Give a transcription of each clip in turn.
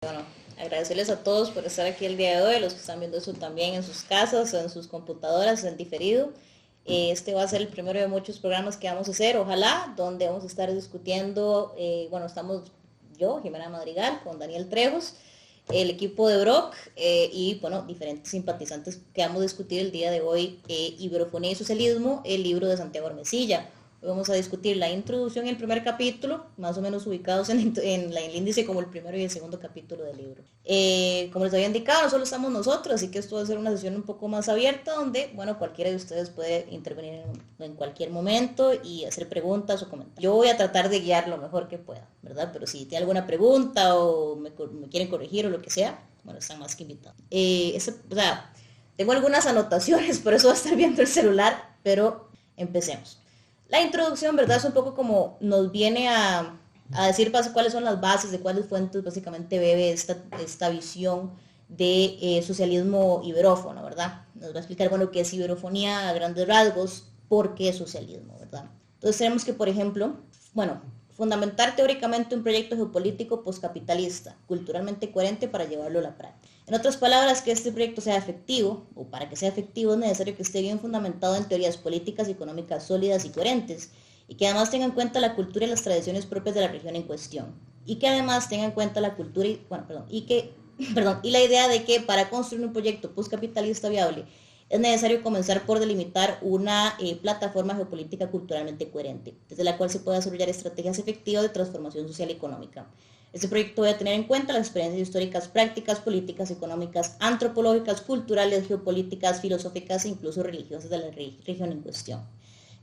Bueno, agradecerles a todos por estar aquí el día de hoy, los que están viendo eso también en sus casas, en sus computadoras, en diferido. Este va a ser el primero de muchos programas que vamos a hacer, ojalá, donde vamos a estar discutiendo, bueno, estamos yo, Jimena Madrigal, con Daniel Trejos, el equipo de Brock y, bueno, diferentes simpatizantes que vamos a discutir el día de hoy, Iberofonía y Socialismo, el libro de Santiago Armesilla. Hoy vamos a discutir la introducción y el primer capítulo, más o menos ubicados en el índice como el primero y el segundo capítulo del libro. Como les había indicado, no solo estamos nosotros, así que esto va a ser una sesión un poco más abierta, donde, bueno, cualquiera de ustedes puede intervenir en cualquier momento y hacer preguntas o comentarios. Yo voy a tratar de guiar lo mejor que pueda, ¿verdad? Pero si tiene alguna pregunta o me quieren corregir o lo que sea, bueno, están más que invitados. O sea, tengo algunas anotaciones, por eso va a estar viendo el celular, pero empecemos. La introducción, ¿verdad? Es un poco como nos viene a decir cuáles son las bases, de cuáles fuentes básicamente bebe esta visión de socialismo iberófono, ¿verdad? Nos va a explicar, bueno, qué es iberofonía a grandes rasgos, por qué socialismo, ¿verdad? Entonces tenemos que, por ejemplo, bueno, fundamentar teóricamente un proyecto geopolítico postcapitalista, culturalmente coherente para llevarlo a la práctica. En otras palabras, que este proyecto sea efectivo, o para que sea efectivo es necesario que esté bien fundamentado en teorías políticas y económicas sólidas y coherentes, y que además tenga en cuenta la cultura y las tradiciones propias de la región en cuestión, y que además tenga en cuenta la cultura y, bueno, perdón, y que, perdón, y la idea de que para construir un proyecto postcapitalista viable es necesario comenzar por delimitar una plataforma geopolítica culturalmente coherente, desde la cual se pueda desarrollar estrategias efectivas de transformación social y económica. Este proyecto debe tener en cuenta las experiencias históricas, prácticas, políticas, económicas, antropológicas, culturales, geopolíticas, filosóficas e incluso religiosas de la región en cuestión.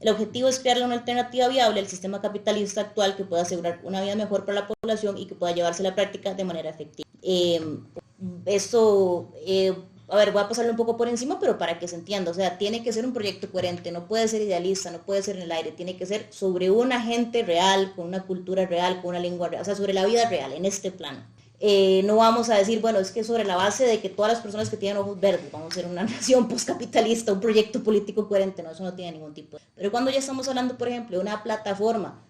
El objetivo es crear una alternativa viable al sistema capitalista actual que pueda asegurar una vida mejor para la población y que pueda llevarse a la práctica de manera efectiva. Esto a ver, voy a pasarlo un poco por encima, pero para que se entienda, o sea, tiene que ser un proyecto coherente, no puede ser idealista, no puede ser en el aire, tiene que ser sobre una gente real, con una cultura real, con una lengua real, o sea, sobre la vida real, en este plano. No vamos a decir, bueno, es que sobre la base de que todas las personas que tienen ojos verdes, vamos a ser una nación postcapitalista, un proyecto político coherente, no, eso no tiene ningún tipo. Pero cuando ya estamos hablando, por ejemplo, de una plataforma,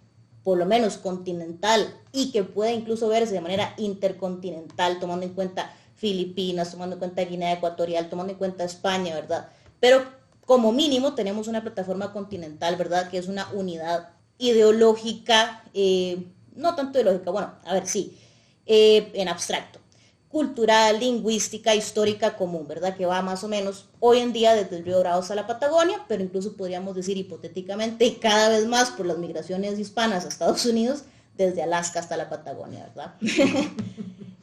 por lo menos continental, y que pueda incluso verse de manera intercontinental, tomando en cuenta Filipinas, tomando en cuenta Guinea Ecuatorial, tomando en cuenta España, ¿verdad? Pero como mínimo tenemos una plataforma continental, ¿verdad? Que es una unidad ideológica, no tanto ideológica, bueno, a ver, sí, en abstracto, cultural, lingüística, histórica común, ¿verdad? Que va más o menos hoy en día desde el Río Bravo hasta la Patagonia, pero incluso podríamos decir hipotéticamente cada vez más por las migraciones hispanas a Estados Unidos, desde Alaska hasta la Patagonia, ¿verdad?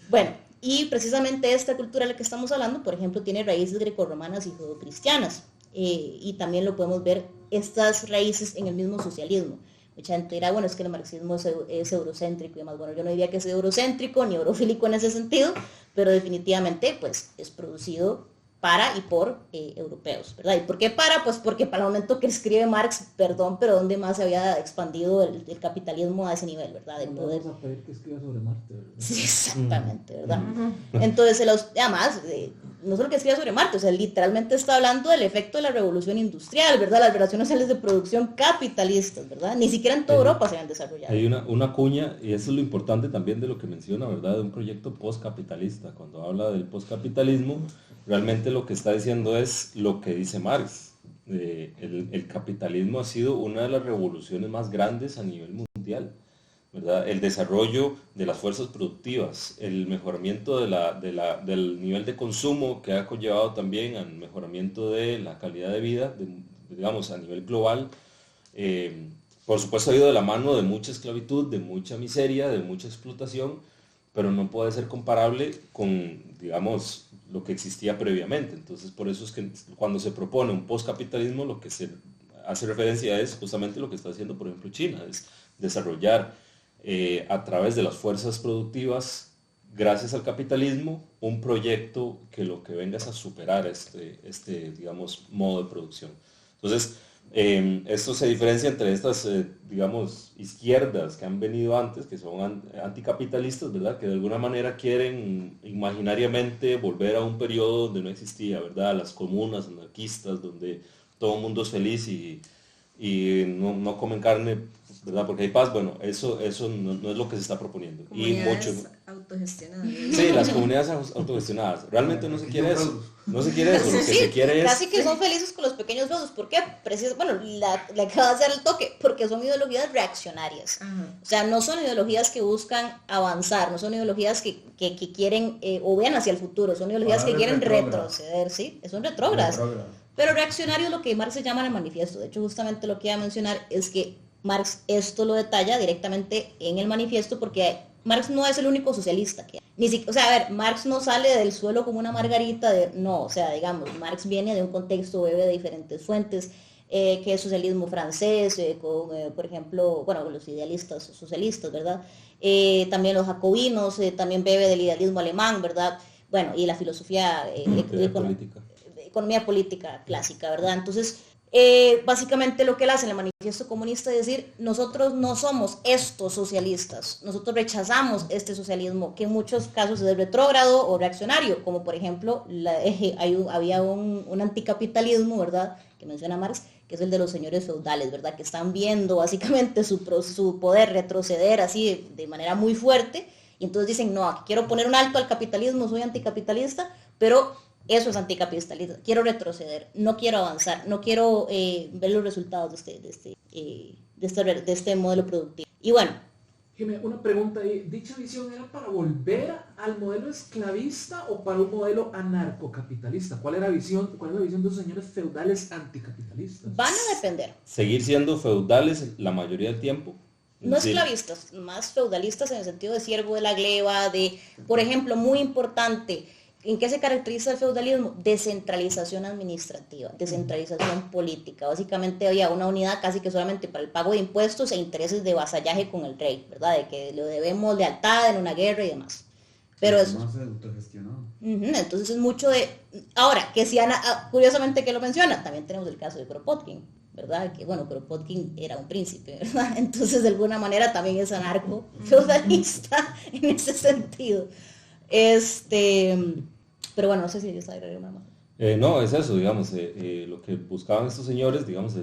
Bueno, y precisamente esta cultura de la que estamos hablando, por ejemplo, tiene raíces grecorromanas y judeocristianas. Y también lo podemos ver estas raíces en el mismo socialismo. Mucha gente dirá, bueno, es que el marxismo es eurocéntrico y demás. Bueno, yo no diría que es eurocéntrico ni eurofílico en ese sentido, pero definitivamente pues es producido para y por europeos, ¿verdad? ¿Y por qué para? Pues porque para el momento que escribe Marx, perdón, pero ¿dónde más se había expandido el capitalismo a ese nivel, ¿verdad? De poder. Vamos a pedir que escriba sobre Marte, ¿verdad? Sí, exactamente, ¿verdad? Entonces, además, no solo que escriba sobre Marte, o sea, literalmente está hablando del efecto de la revolución industrial, ¿verdad? Las relaciones sociales de producción capitalistas, ¿verdad? Ni siquiera en toda Europa se han desarrollado. Hay una cuña, y eso es lo importante también de lo que menciona, ¿verdad? De un proyecto postcapitalista. Cuando habla del postcapitalismo, realmente lo que está diciendo es lo que dice Marx. El capitalismo ha sido una de las revoluciones más grandes a nivel mundial, ¿verdad? El desarrollo de las fuerzas productivas, el mejoramiento del nivel de consumo que ha conllevado también al mejoramiento de la calidad de vida, digamos, a nivel global. Por supuesto ha ido de la mano de mucha esclavitud, de mucha miseria, de mucha explotación, pero no puede ser comparable con, digamos, lo que existía previamente. Entonces, por eso es que cuando se propone un postcapitalismo, lo que se hace referencia es justamente lo que está haciendo, por ejemplo, China, es desarrollar a través de las fuerzas productivas, gracias al capitalismo, un proyecto que lo que venga es a superar digamos, modo de producción. Entonces, esto se diferencia entre estas, digamos, izquierdas que han venido antes, que son anticapitalistas, ¿verdad? Que de alguna manera quieren imaginariamente volver a un periodo donde no existía, ¿verdad? Las comunas anarquistas, donde todo el mundo es feliz y no comen carne ¿verdad? Porque hay paz, bueno, eso no es lo que se está proponiendo. Y mucho, autogestionadas. sí, las comunidades autogestionadas. Realmente no se quiere eso. No se quiere eso. Lo que Sí, se quiere es... casi que son felices con los pequeños feudos. ¿Por qué? Bueno, le acaba de hacer el toque, porque son ideologías reaccionarias. O sea, no son ideologías que buscan avanzar, no son ideologías que quieren o vean hacia el futuro, son ideologías que quieren retroceder, ¿sí? Son retrógradas. Pero reaccionario es lo que Marx se llama en el manifiesto. De hecho, justamente lo que iba a mencionar es que Marx esto lo detalla directamente en el manifiesto, porque Marx no es el único socialista que hay. O sea, a ver, Marx no sale del suelo como una margarita, no, o sea, digamos, Marx viene de un contexto, bebe de diferentes fuentes, que es socialismo francés, con, por ejemplo, bueno, los idealistas socialistas, ¿verdad? También los jacobinos, también bebe del idealismo alemán, ¿verdad? Bueno, y la filosofía política. Economía política clásica, ¿verdad? Entonces, básicamente lo que él hace en el manifiesto comunista es decir, nosotros no somos estos socialistas, nosotros rechazamos este socialismo, que en muchos casos es retrógrado o reaccionario, como por ejemplo, había un anticapitalismo, ¿verdad?, que menciona Marx, que es el de los señores feudales, ¿verdad?, que están viendo básicamente su poder retroceder así de manera muy fuerte, y entonces dicen, no, aquí quiero poner un alto al capitalismo, soy anticapitalista, pero eso es anticapitalista, quiero retroceder, no quiero avanzar, no quiero ver los resultados de este modelo productivo. Y bueno, Jimé, una pregunta ahí. ¿Dicha visión era para volver al modelo esclavista o para un modelo anarcocapitalista? ¿Cuál es la visión de los señores feudales anticapitalistas? van a depender. Seguir siendo feudales la mayoría del tiempo. No Sí. esclavistas, más feudalistas en el sentido de siervo de la gleba, por ejemplo, muy importante, ¿en qué se caracteriza el feudalismo? Descentralización administrativa, descentralización política. Básicamente había una unidad casi que solamente para el pago de impuestos e intereses de vasallaje con el rey, ¿verdad? De que le debemos lealtad en una guerra y demás. Pero eso... Más autogestionado. Entonces es mucho de... Ahora, que si curiosamente que lo menciona, también tenemos el caso de Kropotkin, ¿verdad? Que bueno, Kropotkin era un príncipe, ¿verdad? Entonces de alguna manera también es anarco feudalista en ese sentido. Pero bueno, no sé si ellos agregaron una más. No, es eso, digamos, lo que buscaban estos señores, digamos,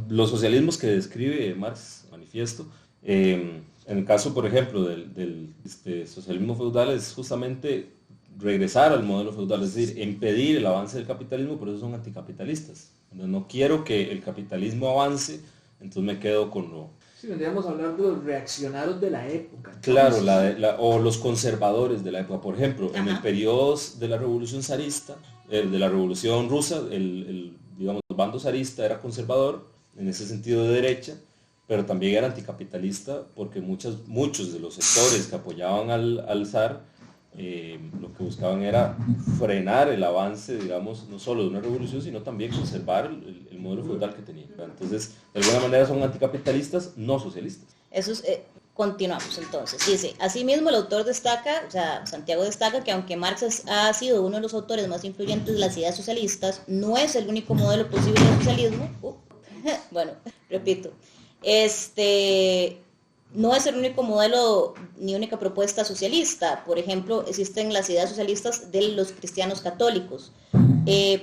los socialismos que describe Marx, manifiesto, en el caso, por ejemplo, del socialismo feudal es justamente regresar al modelo feudal, es decir, impedir el avance del capitalismo, por eso son anticapitalistas. No quiero que el capitalismo avance, entonces me quedo con lo... Sí, vendríamos a hablar de los reaccionarios de la época. Claro, o los conservadores de la época. Por ejemplo, en el periodo de la revolución zarista, de la revolución rusa, digamos, el bando zarista era conservador, en ese sentido de derecha, pero también era anticapitalista porque muchos de los sectores que apoyaban al zar, lo que buscaban era frenar el avance, digamos, no solo de una revolución, sino también conservar el modelo feudal que tenía. Entonces, de alguna manera son anticapitalistas, no socialistas. Eso es, continuamos entonces. Dice, asimismo el autor destaca, o sea, Santiago destaca que aunque Marx ha sido uno de los autores más influyentes de las ideas socialistas, no es el único modelo posible de socialismo. Bueno, repito. No es el único modelo ni única propuesta socialista. Por ejemplo, existen las ideas socialistas de los cristianos católicos.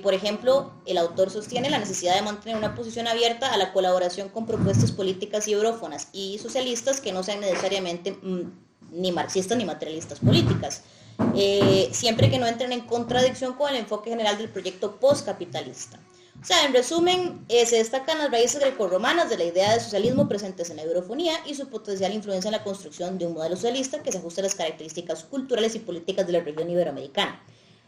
Por ejemplo, el autor sostiene la necesidad de mantener una posición abierta a la colaboración con propuestas políticas y eurófonas y socialistas que no sean necesariamente ni marxistas ni materialistas políticas, siempre que no entren en contradicción con el enfoque general del proyecto postcapitalista. O sea, en resumen, se destacan las raíces grecorromanas de la idea de socialismo presentes en la eurofonía y su potencial influencia en la construcción de un modelo socialista que se ajuste a las características culturales y políticas de la región iberoamericana.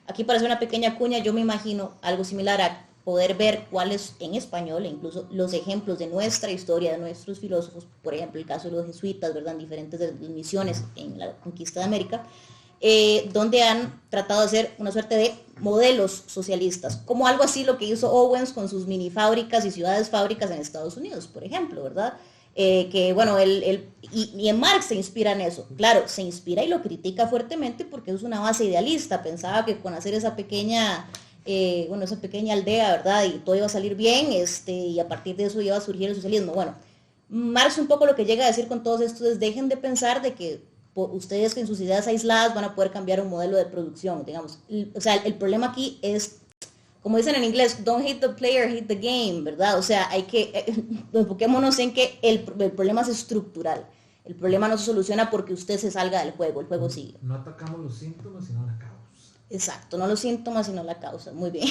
Aquí parece una pequeña cuña, yo me imagino algo similar a poder ver cuáles en español e incluso los ejemplos de nuestra historia, de nuestros filósofos, por ejemplo el caso de los jesuitas, ¿verdad?, en diferentes misiones en la conquista de América, donde han tratado de hacer una suerte de modelos socialistas, como algo así lo que hizo Owens con sus mini fábricas y ciudades fábricas en Estados Unidos, por ejemplo, ¿verdad? Que bueno, y en Marx se inspira en eso, claro, se inspira y lo critica fuertemente porque es una base idealista, pensaba que con hacer esa pequeña aldea, ¿verdad? Y todo iba a salir bien, y a partir de eso iba a surgir el socialismo. Bueno, Marx un poco lo que llega a decir con todos estos es dejen de pensar de que ustedes en sus ideas aisladas van a poder cambiar un modelo de producción, digamos. O sea, el problema aquí es, como dicen en inglés, don't hate the player, hate the game, ¿verdad? O sea, hay que, enfoquémonos en que el problema es estructural. El problema no se soluciona porque usted se salga del juego, el juego sigue. No atacamos los síntomas, sino la causa. Exacto, no los síntomas, sino la causa. Muy bien.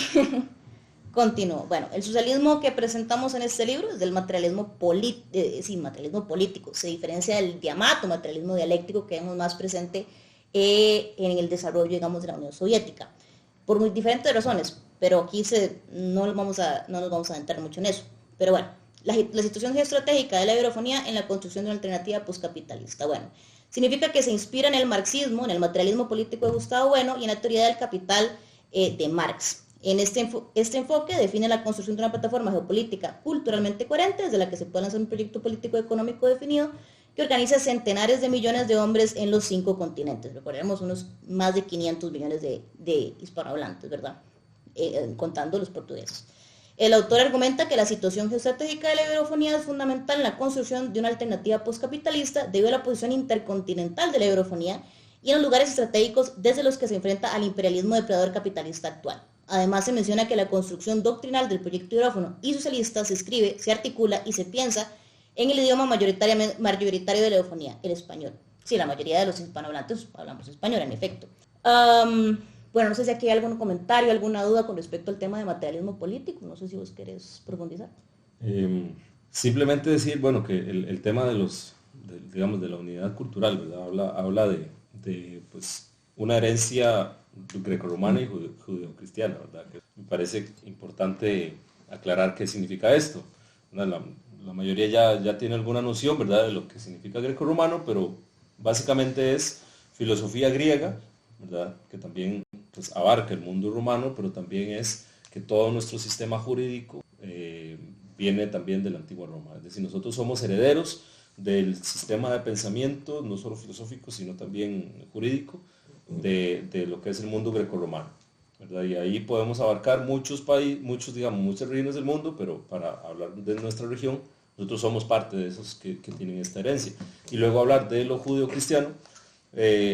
Continúo. Bueno, el socialismo que presentamos en este libro es del materialismo político. Se diferencia del diamato, materialismo dialéctico, que vemos más presente en el desarrollo, digamos, de la Unión Soviética. Por muy diferentes razones, pero aquí no nos vamos a adentrar mucho en eso. Pero bueno, la situación geoestratégica de la eurofonía en la construcción de una alternativa postcapitalista. Bueno, significa que se inspira en el marxismo, en el materialismo político de Gustavo Bueno y en la teoría del capital de Marx. En este enfoque define la construcción de una plataforma geopolítica culturalmente coherente, desde la que se puede lanzar un proyecto político económico definido que organiza centenares de millones de hombres en los 5 continentes. Recordemos unos más de 500 millones de hispanohablantes, ¿verdad? Contando los portugueses. El autor argumenta que la situación geoestratégica de la eurofonía es fundamental en la construcción de una alternativa postcapitalista debido a la posición intercontinental de la eurofonía y en los lugares estratégicos desde los que se enfrenta al imperialismo depredador capitalista actual. Además se menciona que la construcción doctrinal del proyecto eurófono y socialista se escribe, se articula y se piensa en el idioma mayoritario de la eurofonía, el español. Sí, la mayoría de los hispanohablantes hablamos español, en efecto. Bueno, no sé si aquí hay algún comentario, alguna duda con respecto al tema de materialismo político. No sé si vos querés profundizar. Simplemente decir, bueno, que el tema de la unidad cultural, ¿verdad? Habla de pues, una herencia grecorromana y judeocristiana, ¿verdad? Que me parece importante aclarar qué significa esto. La mayoría ya tiene alguna noción, ¿verdad?, de lo que significa grecorromano, pero básicamente es filosofía griega, ¿verdad?, que también pues, abarca el mundo romano, pero también es que todo nuestro sistema jurídico viene también de la antigua Roma. Es decir, nosotros somos herederos del sistema de pensamiento, no solo filosófico, sino también jurídico, de lo que es el mundo grecorromano, ¿verdad? Y ahí podemos abarcar muchas regiones del mundo, pero para hablar de nuestra región, nosotros somos parte de esos que tienen esta herencia. Y luego hablar de lo judeocristiano,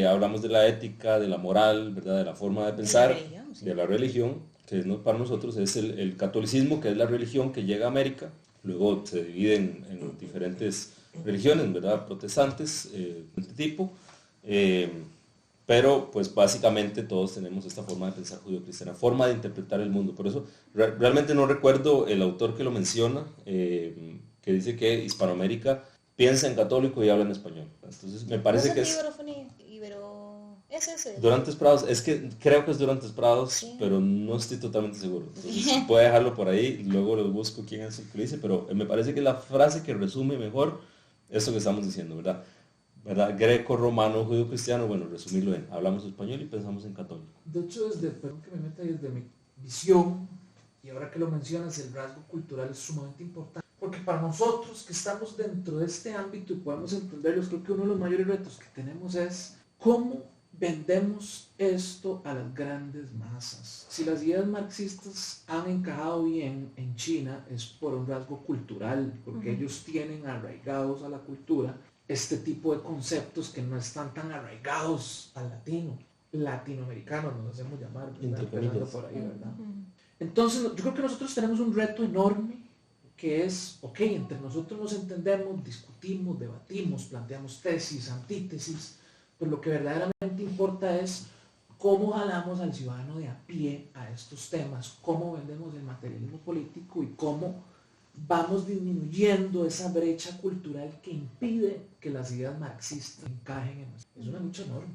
hablamos de la ética, de la moral, ¿verdad?, de la forma de pensar, de la religión, que para nosotros es el catolicismo, que es la religión que llega a América, luego se divide en diferentes religiones, ¿verdad?, protestantes de este tipo, pero pues básicamente todos tenemos esta forma de pensar judeocristiana, forma de interpretar el mundo. Por eso realmente no recuerdo el autor que lo menciona, que dice que Hispanoamérica piensa en católico y habla en español. Entonces me parece que es... ¿Es ese? Durantes Prados, es que creo que es Durantes Prados, sí, pero no estoy totalmente seguro. Entonces, puede dejarlo por ahí, luego lo busco quién es el que lo dice, pero me parece que es la frase que resume mejor esto que estamos diciendo, ¿verdad? Greco, romano, judío, cristiano, bueno, resumirlo en, hablamos español y pensamos en católico. De hecho, perdón que me meta, desde mi visión, y ahora que lo mencionas, el rasgo cultural es sumamente importante, porque para nosotros que estamos dentro de este ámbito y podemos entenderlos, creo que uno de los mayores retos que tenemos es cómo vendemos esto a las grandes masas. Si las ideas marxistas han encajado bien en China es por un rasgo cultural, porque ellos tienen arraigados a la cultura este tipo de conceptos que no están tan arraigados al latinoamericano, nos hacemos llamar, ¿verdad? Por ahí, ¿verdad? Entonces yo creo que nosotros tenemos un reto enorme que es, entre nosotros nos entendemos, discutimos, debatimos, planteamos tesis, antítesis, pues lo que verdaderamente importa es cómo jalamos al ciudadano de a pie a estos temas, cómo vendemos el materialismo político y cómo vamos disminuyendo esa brecha cultural que impide que las ideas marxistas encajen en nosotros. Es una lucha enorme.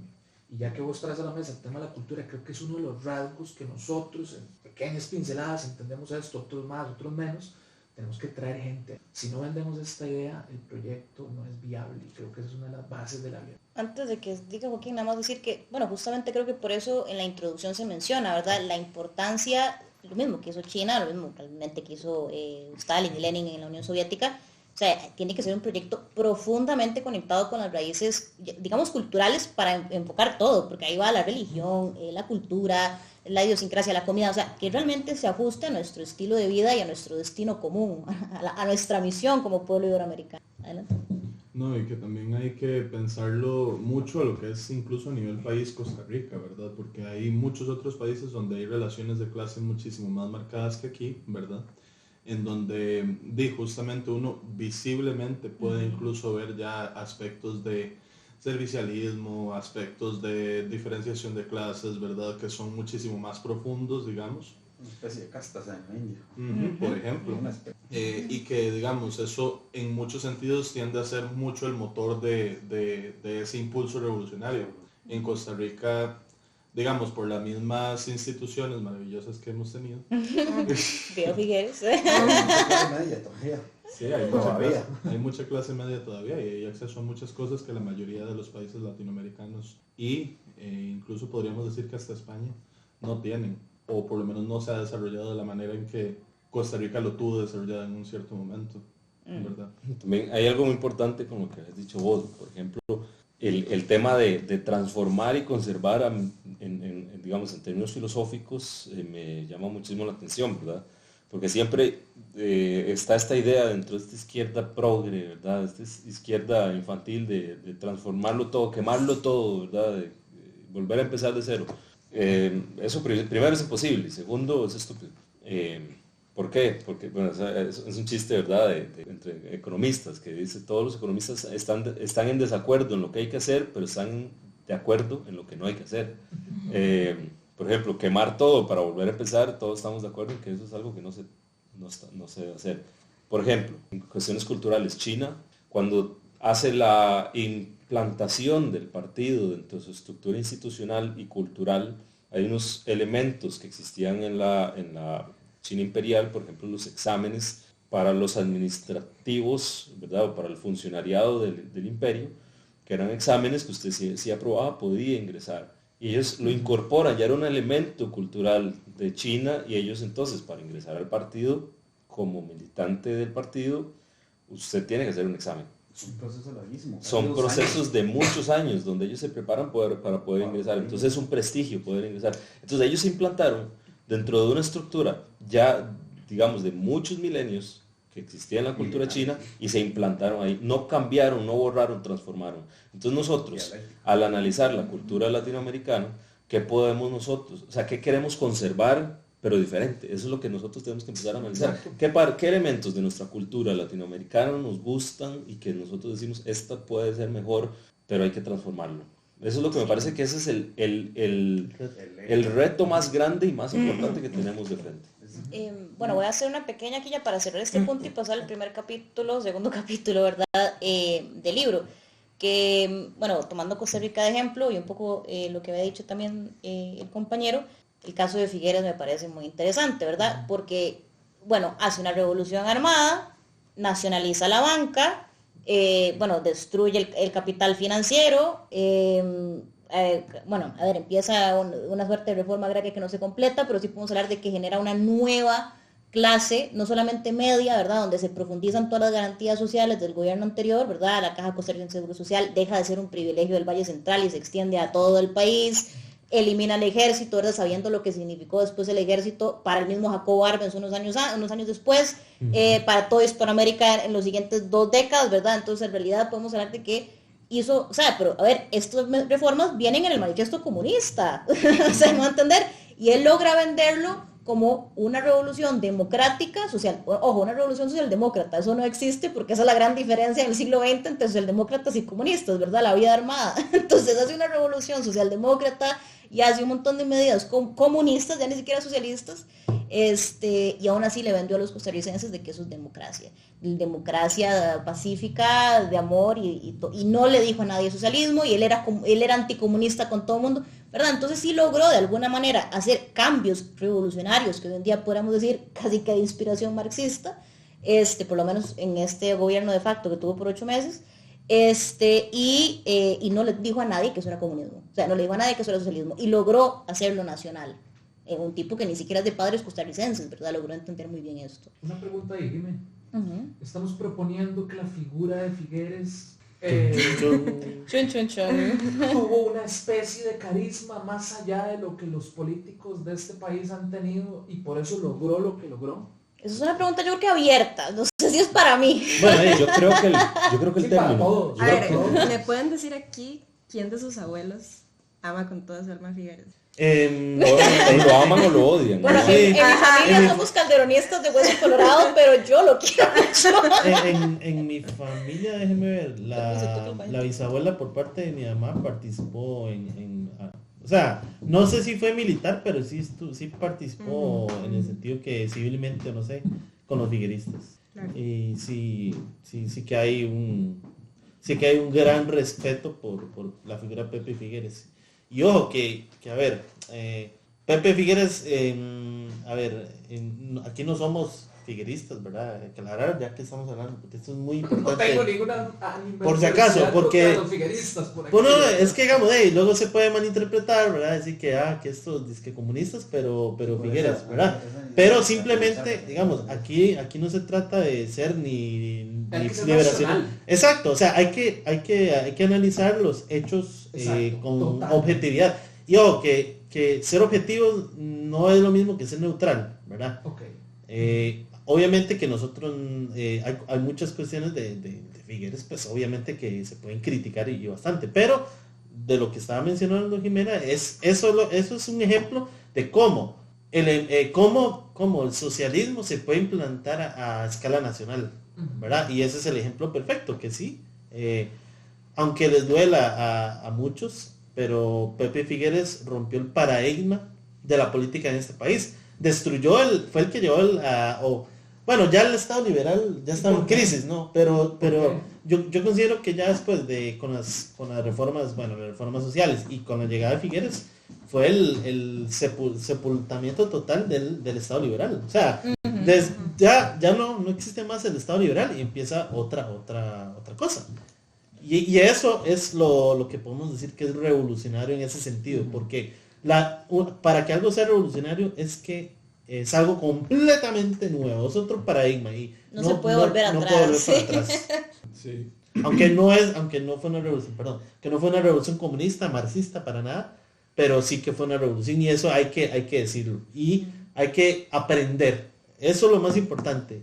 Y ya que vos traes a la mesa el tema de la cultura, creo que es uno de los rasgos que nosotros, en pequeñas pinceladas, entendemos esto, otros más, otros menos, tenemos que traer gente. Si no vendemos esta idea, el proyecto no es viable. Y creo que esa es una de las bases de la vida. Antes de que diga Joaquín, nada más decir que, bueno, justamente creo que por eso en la introducción se menciona, ¿verdad? La importancia, lo mismo que hizo China, lo mismo realmente que hizo Stalin y Lenin en la Unión Soviética. O sea, tiene que ser un proyecto profundamente conectado con las raíces, digamos, culturales para enfocar todo, porque ahí va la religión, la cultura, la idiosincrasia, la comida, o sea, que realmente se ajuste a nuestro estilo de vida y a nuestro destino común, a nuestra misión como pueblo iberoamericano. Adelante. No, y que también hay que pensarlo mucho a lo que es incluso a nivel país Costa Rica, ¿verdad? Porque hay muchos otros países donde hay relaciones de clase muchísimo más marcadas que aquí, ¿verdad? En donde justamente uno visiblemente puede incluso ver ya aspectos de servicialismo, aspectos de diferenciación de clases, ¿verdad? Que son muchísimo más profundos, digamos. Una especie de castas en la India. Por ejemplo. Y que, digamos, eso en muchos sentidos tiende a ser mucho el motor de ese impulso revolucionario. En Costa Rica, digamos, por las mismas instituciones maravillosas que hemos tenido. Veo Figueres. Media todavía. Sí, hay mucha clase media todavía y hay acceso a muchas cosas que la mayoría de los países latinoamericanos y incluso podríamos decir que hasta España no tienen, o por lo menos no se ha desarrollado de la manera en que Costa Rica lo tuvo desarrollado en un cierto momento, ¿verdad? También hay algo muy importante con lo que has dicho vos, por ejemplo, el tema de transformar y conservar, digamos, en términos filosóficos, me llama muchísimo la atención, ¿verdad? Porque siempre está esta idea dentro de esta izquierda progre, ¿verdad? Esta izquierda infantil de transformarlo todo, quemarlo todo, ¿verdad? De volver a empezar de cero. Eso primero es imposible y segundo es estúpido. ¿Por qué? Porque bueno, es un chiste, ¿verdad? Entre economistas, que dice todos los economistas están en desacuerdo en lo que hay que hacer, pero están de acuerdo en lo que no hay que hacer. Por ejemplo, quemar todo para volver a empezar, todos estamos de acuerdo en que eso es algo que no se debe hacer. Por ejemplo, en cuestiones culturales, China, cuando hace la implantación del partido dentro de su estructura institucional y cultural, hay unos elementos que existían en la China imperial, por ejemplo, los exámenes para los administrativos, ¿verdad? O para el funcionariado del imperio, que eran exámenes que usted si aprobaba podía ingresar. Y ellos lo incorporan, ya era un elemento cultural de China, y ellos entonces para ingresar al partido, como militante del partido, usted tiene que hacer un examen. Es un proceso larguísimo. Son procesos de muchos años donde ellos se preparan para poder ingresar. Entonces es un prestigio poder ingresar. Entonces ellos se implantaron dentro de una estructura ya, digamos, de muchos milenios que existía en la cultura china y se implantaron ahí. No cambiaron, no borraron, transformaron. Entonces nosotros, al analizar la cultura latinoamericana, ¿qué podemos nosotros? O sea, ¿qué queremos conservar, pero diferente? Eso es lo que nosotros tenemos que empezar a analizar. ¿Qué elementos de nuestra cultura latinoamericana nos gustan y que nosotros decimos, esta puede ser mejor, pero hay que transformarlo? Eso es lo que me parece que ese es el reto más grande y más importante que tenemos de frente. Bueno, voy a hacer una pequeña quilla para cerrar este punto y pasar al segundo capítulo, ¿verdad? Del libro. Que, bueno, tomando Costa Rica de ejemplo y un poco lo que había dicho también el compañero, el caso de Figueres me parece muy interesante, ¿verdad? Porque, bueno, hace una revolución armada, nacionaliza la banca, bueno, destruye el capital financiero, bueno, a ver, empieza una suerte de reforma agraria que no se completa, pero sí podemos hablar de que genera una nueva clase, no solamente media, ¿verdad?, donde se profundizan todas las garantías sociales del gobierno anterior, ¿verdad? La Caja Costarricense de Seguro Social deja de ser un privilegio del Valle Central y se extiende a todo el país, elimina el ejército, ¿verdad?, sabiendo lo que significó después el ejército para el mismo Jacobo Arbenz unos años después, para toda Hispanoamérica en los siguientes 2 décadas, ¿verdad? Entonces, en realidad podemos hablar de que hizo, o sea, pero a ver, estas reformas vienen en el manifiesto comunista, o sea, no va a entender, y él logra venderlo como una revolución democrática social, ojo, una revolución socialdemócrata, eso no existe porque esa es la gran diferencia en el siglo XX entre socialdemócratas y comunistas, ¿verdad? La vida armada. Entonces hace una revolución socialdemócrata y hace un montón de medidas comunistas, ya ni siquiera socialistas, y aún así le vendió a los costarricenses de que eso es democracia pacífica, de amor, y no le dijo a nadie socialismo, y él era anticomunista con todo el mundo, ¿verdad? Entonces sí logró de alguna manera hacer cambios revolucionarios que hoy en día podríamos decir casi que de inspiración marxista, por lo menos en este gobierno de facto que tuvo por 8 meses, y no le dijo a nadie que eso era comunismo, o sea, no le dijo a nadie que eso era socialismo, y logró hacerlo nacional. Un tipo que ni siquiera es de padres costarricenses, ¿verdad? Logró entender muy bien esto. Una pregunta ahí, dime. Estamos proponiendo que la figura de Figueres tuvo una especie de carisma más allá de lo que los políticos de este país han tenido y por eso logró lo que logró. Esa es una pregunta yo creo que abierta, no sé sé si es para mí. Bueno, yo creo que el Sí, para término. todos. yo A creo ver, que- ¿me pueden decir aquí quién de sus abuelos ama con toda su alma a Figueres? o lo aman o lo odian. Bueno, ¿no? en mi Ajá. familia somos calderonistas de hueso colorado, pero yo lo quiero mucho. En mi familia, déjeme ver, la bisabuela por parte de mi mamá participó o sea, no sé si fue militar, pero sí participó en el sentido que civilmente, no sé, con los figueristas. Claro. Y sí que hay un gran respeto por la figura de Pepe Figueres. Y ojo que a ver, Pepe Figueres, aquí no somos figueristas, ¿verdad? Aclarar ya que estamos hablando, porque esto es muy No importante. tengo ninguna Por si acaso, porque- contra los figueristas por aquí. Bueno, es que digamos, luego se puede malinterpretar, ¿verdad? Decir que estos disque comunistas, pero Figueres, ¿verdad? Pero simplemente, digamos, aquí no se trata de ser ni Hay que ser liberación. racional. Exacto, o sea, hay que analizar los hechos Exacto, con total. objetividad. Y ojo, que ser objetivo no es lo mismo que ser neutral, ¿verdad? Ok. Obviamente que nosotros, hay muchas cuestiones de Figueres, pues obviamente que se pueden criticar y bastante, pero de lo que estaba mencionando Jimena, eso es un ejemplo de cómo el socialismo se puede implantar a escala nacional, ¿verdad? Y ese es el ejemplo perfecto, que sí, aunque les duela a muchos, pero Pepe Figueres rompió el paradigma de la política en este país. Fue el que llevó bueno, ya el Estado liberal ya estaba en crisis, ¿no? Pero yo considero que ya después con las reformas, las reformas sociales y con la llegada de Figueres, fue el sepultamiento total del Estado liberal. O sea, ya no existe más el Estado liberal y empieza otra cosa. Y eso es lo que podemos decir que es revolucionario en ese sentido, porque para que algo sea revolucionario es que es algo completamente nuevo, es otro paradigma y No se puede volver no atrás. puede volver para atrás. Sí. Aunque no fue una revolución, que no fue una revolución comunista, marxista, para nada, pero sí que fue una revolución y eso hay que decirlo. Y hay que aprender, eso es lo más importante.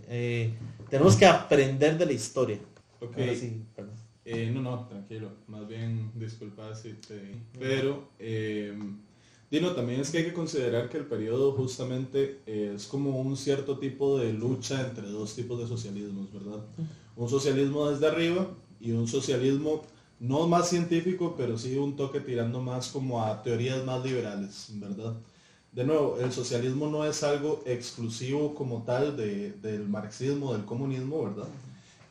Tenemos que aprender de la historia. Ok. Ahora sí, perdón. No, tranquilo. Más bien, disculpa si te... Pero, Dino, también es que hay que considerar que el periodo justamente es como un cierto tipo de lucha entre dos tipos de socialismos, ¿verdad? Un socialismo desde arriba y un socialismo no más científico, pero sí un toque tirando más como a teorías más liberales, ¿verdad? De nuevo, el socialismo no es algo exclusivo como tal del marxismo, del comunismo, ¿verdad?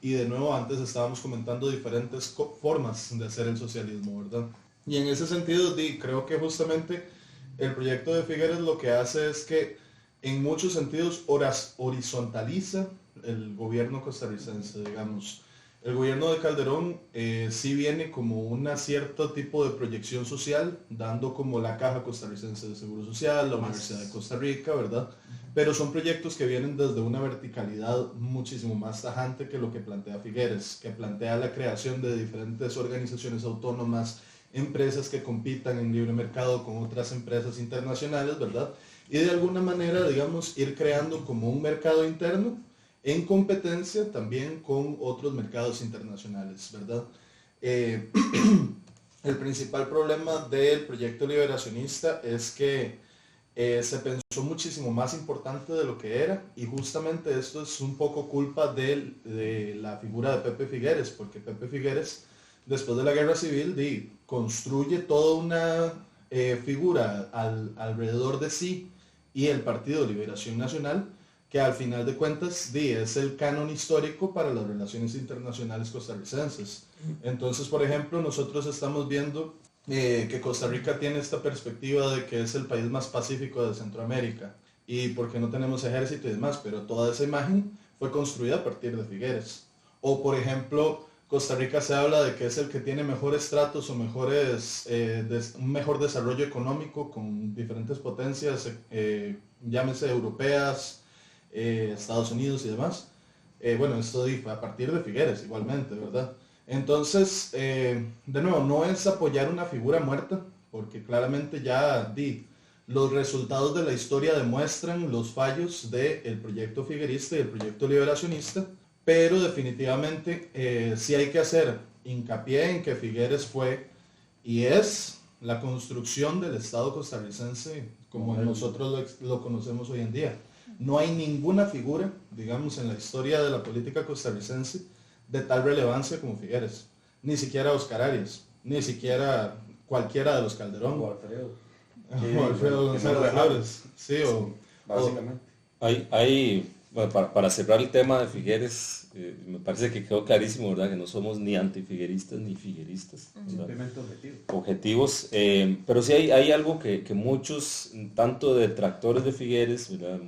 Y de nuevo, antes estábamos comentando diferentes formas de hacer el socialismo, ¿verdad? Y en ese sentido, creo que justamente el proyecto de Figueres lo que hace es que en muchos sentidos horizontaliza el gobierno costarricense, digamos. El gobierno de Calderón sí viene como un cierto tipo de proyección social, dando como la Caja Costarricense de Seguro Social, la Universidad de Costa Rica, ¿verdad? Pero son proyectos que vienen desde una verticalidad muchísimo más tajante que lo que plantea Figueres, que plantea la creación de diferentes organizaciones autónomas, empresas que compitan en libre mercado con otras empresas internacionales, ¿verdad? Y de alguna manera, digamos, ir creando como un mercado interno en competencia también con otros mercados internacionales, ¿verdad? El principal problema del proyecto liberacionista es que se pensó muchísimo más importante de lo que era, y justamente esto es un poco culpa de la figura de Pepe Figueres, porque Pepe Figueres, después de la guerra civil, construye toda una figura alrededor de sí y el Partido de Liberación Nacional, que al final de cuentas es el canon histórico para las relaciones internacionales costarricenses. Entonces, por ejemplo, nosotros estamos viendo que Costa Rica tiene esta perspectiva de que es el país más pacífico de Centroamérica, y porque no tenemos ejército y demás, pero toda esa imagen fue construida a partir de Figueres. O, por ejemplo, Costa Rica se habla de que es el que tiene mejores tratos o un mejor desarrollo económico con diferentes potencias, llámese europeas, Estados Unidos y demás. Bueno, esto fue a partir de Figueres igualmente, ¿verdad? Entonces, de nuevo, no es apoyar una figura muerta, porque claramente ya los resultados de la historia demuestran los fallos del proyecto figuerista y el proyecto liberacionista, pero definitivamente sí hay que hacer hincapié en que Figueres fue y es la construcción del Estado costarricense como nosotros lo conocemos hoy en día. No hay ninguna figura, digamos, en la historia de la política costarricense de tal relevancia como Figueres. Ni siquiera Oscar Arias, ni siquiera cualquiera de los Calderón. O Alfredo. O Alfredo González Flores. Sí, Básicamente. Bueno, para cerrar el tema de Figueres, me parece que quedó clarísimo, ¿verdad? Que no somos ni antifigueristas ni figueristas, ¿verdad? Simplemente objetivo. Objetivos, pero sí hay algo que muchos, tanto detractores de Figueres, ¿verdad?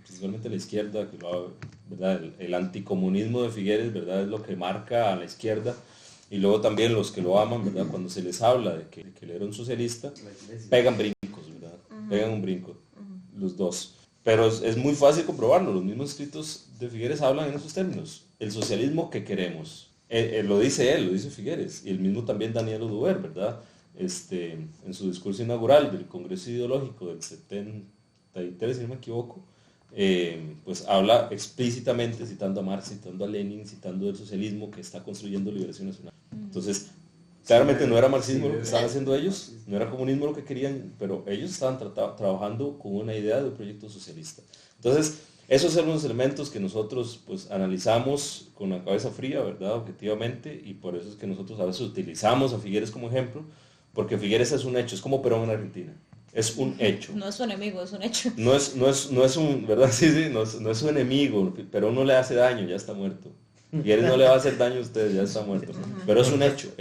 Principalmente la izquierda, ¿verdad? El anticomunismo de Figueres, ¿verdad? Es lo que marca a la izquierda, y luego también los que lo aman, ¿verdad? Cuando se les habla de que él era un socialista, pegan brincos, ¿verdad? Pegan un brinco, los dos. Pero es muy fácil comprobarlo, los mismos escritos de Figueres hablan en esos términos. El socialismo que queremos, lo dice él, lo dice Figueres, y el mismo también Daniel Oduber, ¿verdad? En su discurso inaugural del Congreso Ideológico del 73, si no me equivoco, pues habla explícitamente, citando a Marx, citando a Lenin, citando el socialismo que está construyendo liberación nacional. Entonces, claramente no era marxismo lo que estaban haciendo ellos, no era comunismo lo que querían, pero ellos estaban trabajando con una idea de un proyecto socialista. Entonces, esos son los elementos que nosotros pues analizamos con la cabeza fría, ¿verdad? Objetivamente, y por eso es que nosotros a veces utilizamos a Figueres como ejemplo, porque Figueres es un hecho, es como Perón en Argentina. Es un hecho. No es su enemigo, es un hecho. No es un, ¿verdad? Sí, no es su enemigo, Perón no le hace daño, ya está muerto. Figueres no le va a hacer daño a ustedes, ya está muerto. Pero es un hecho,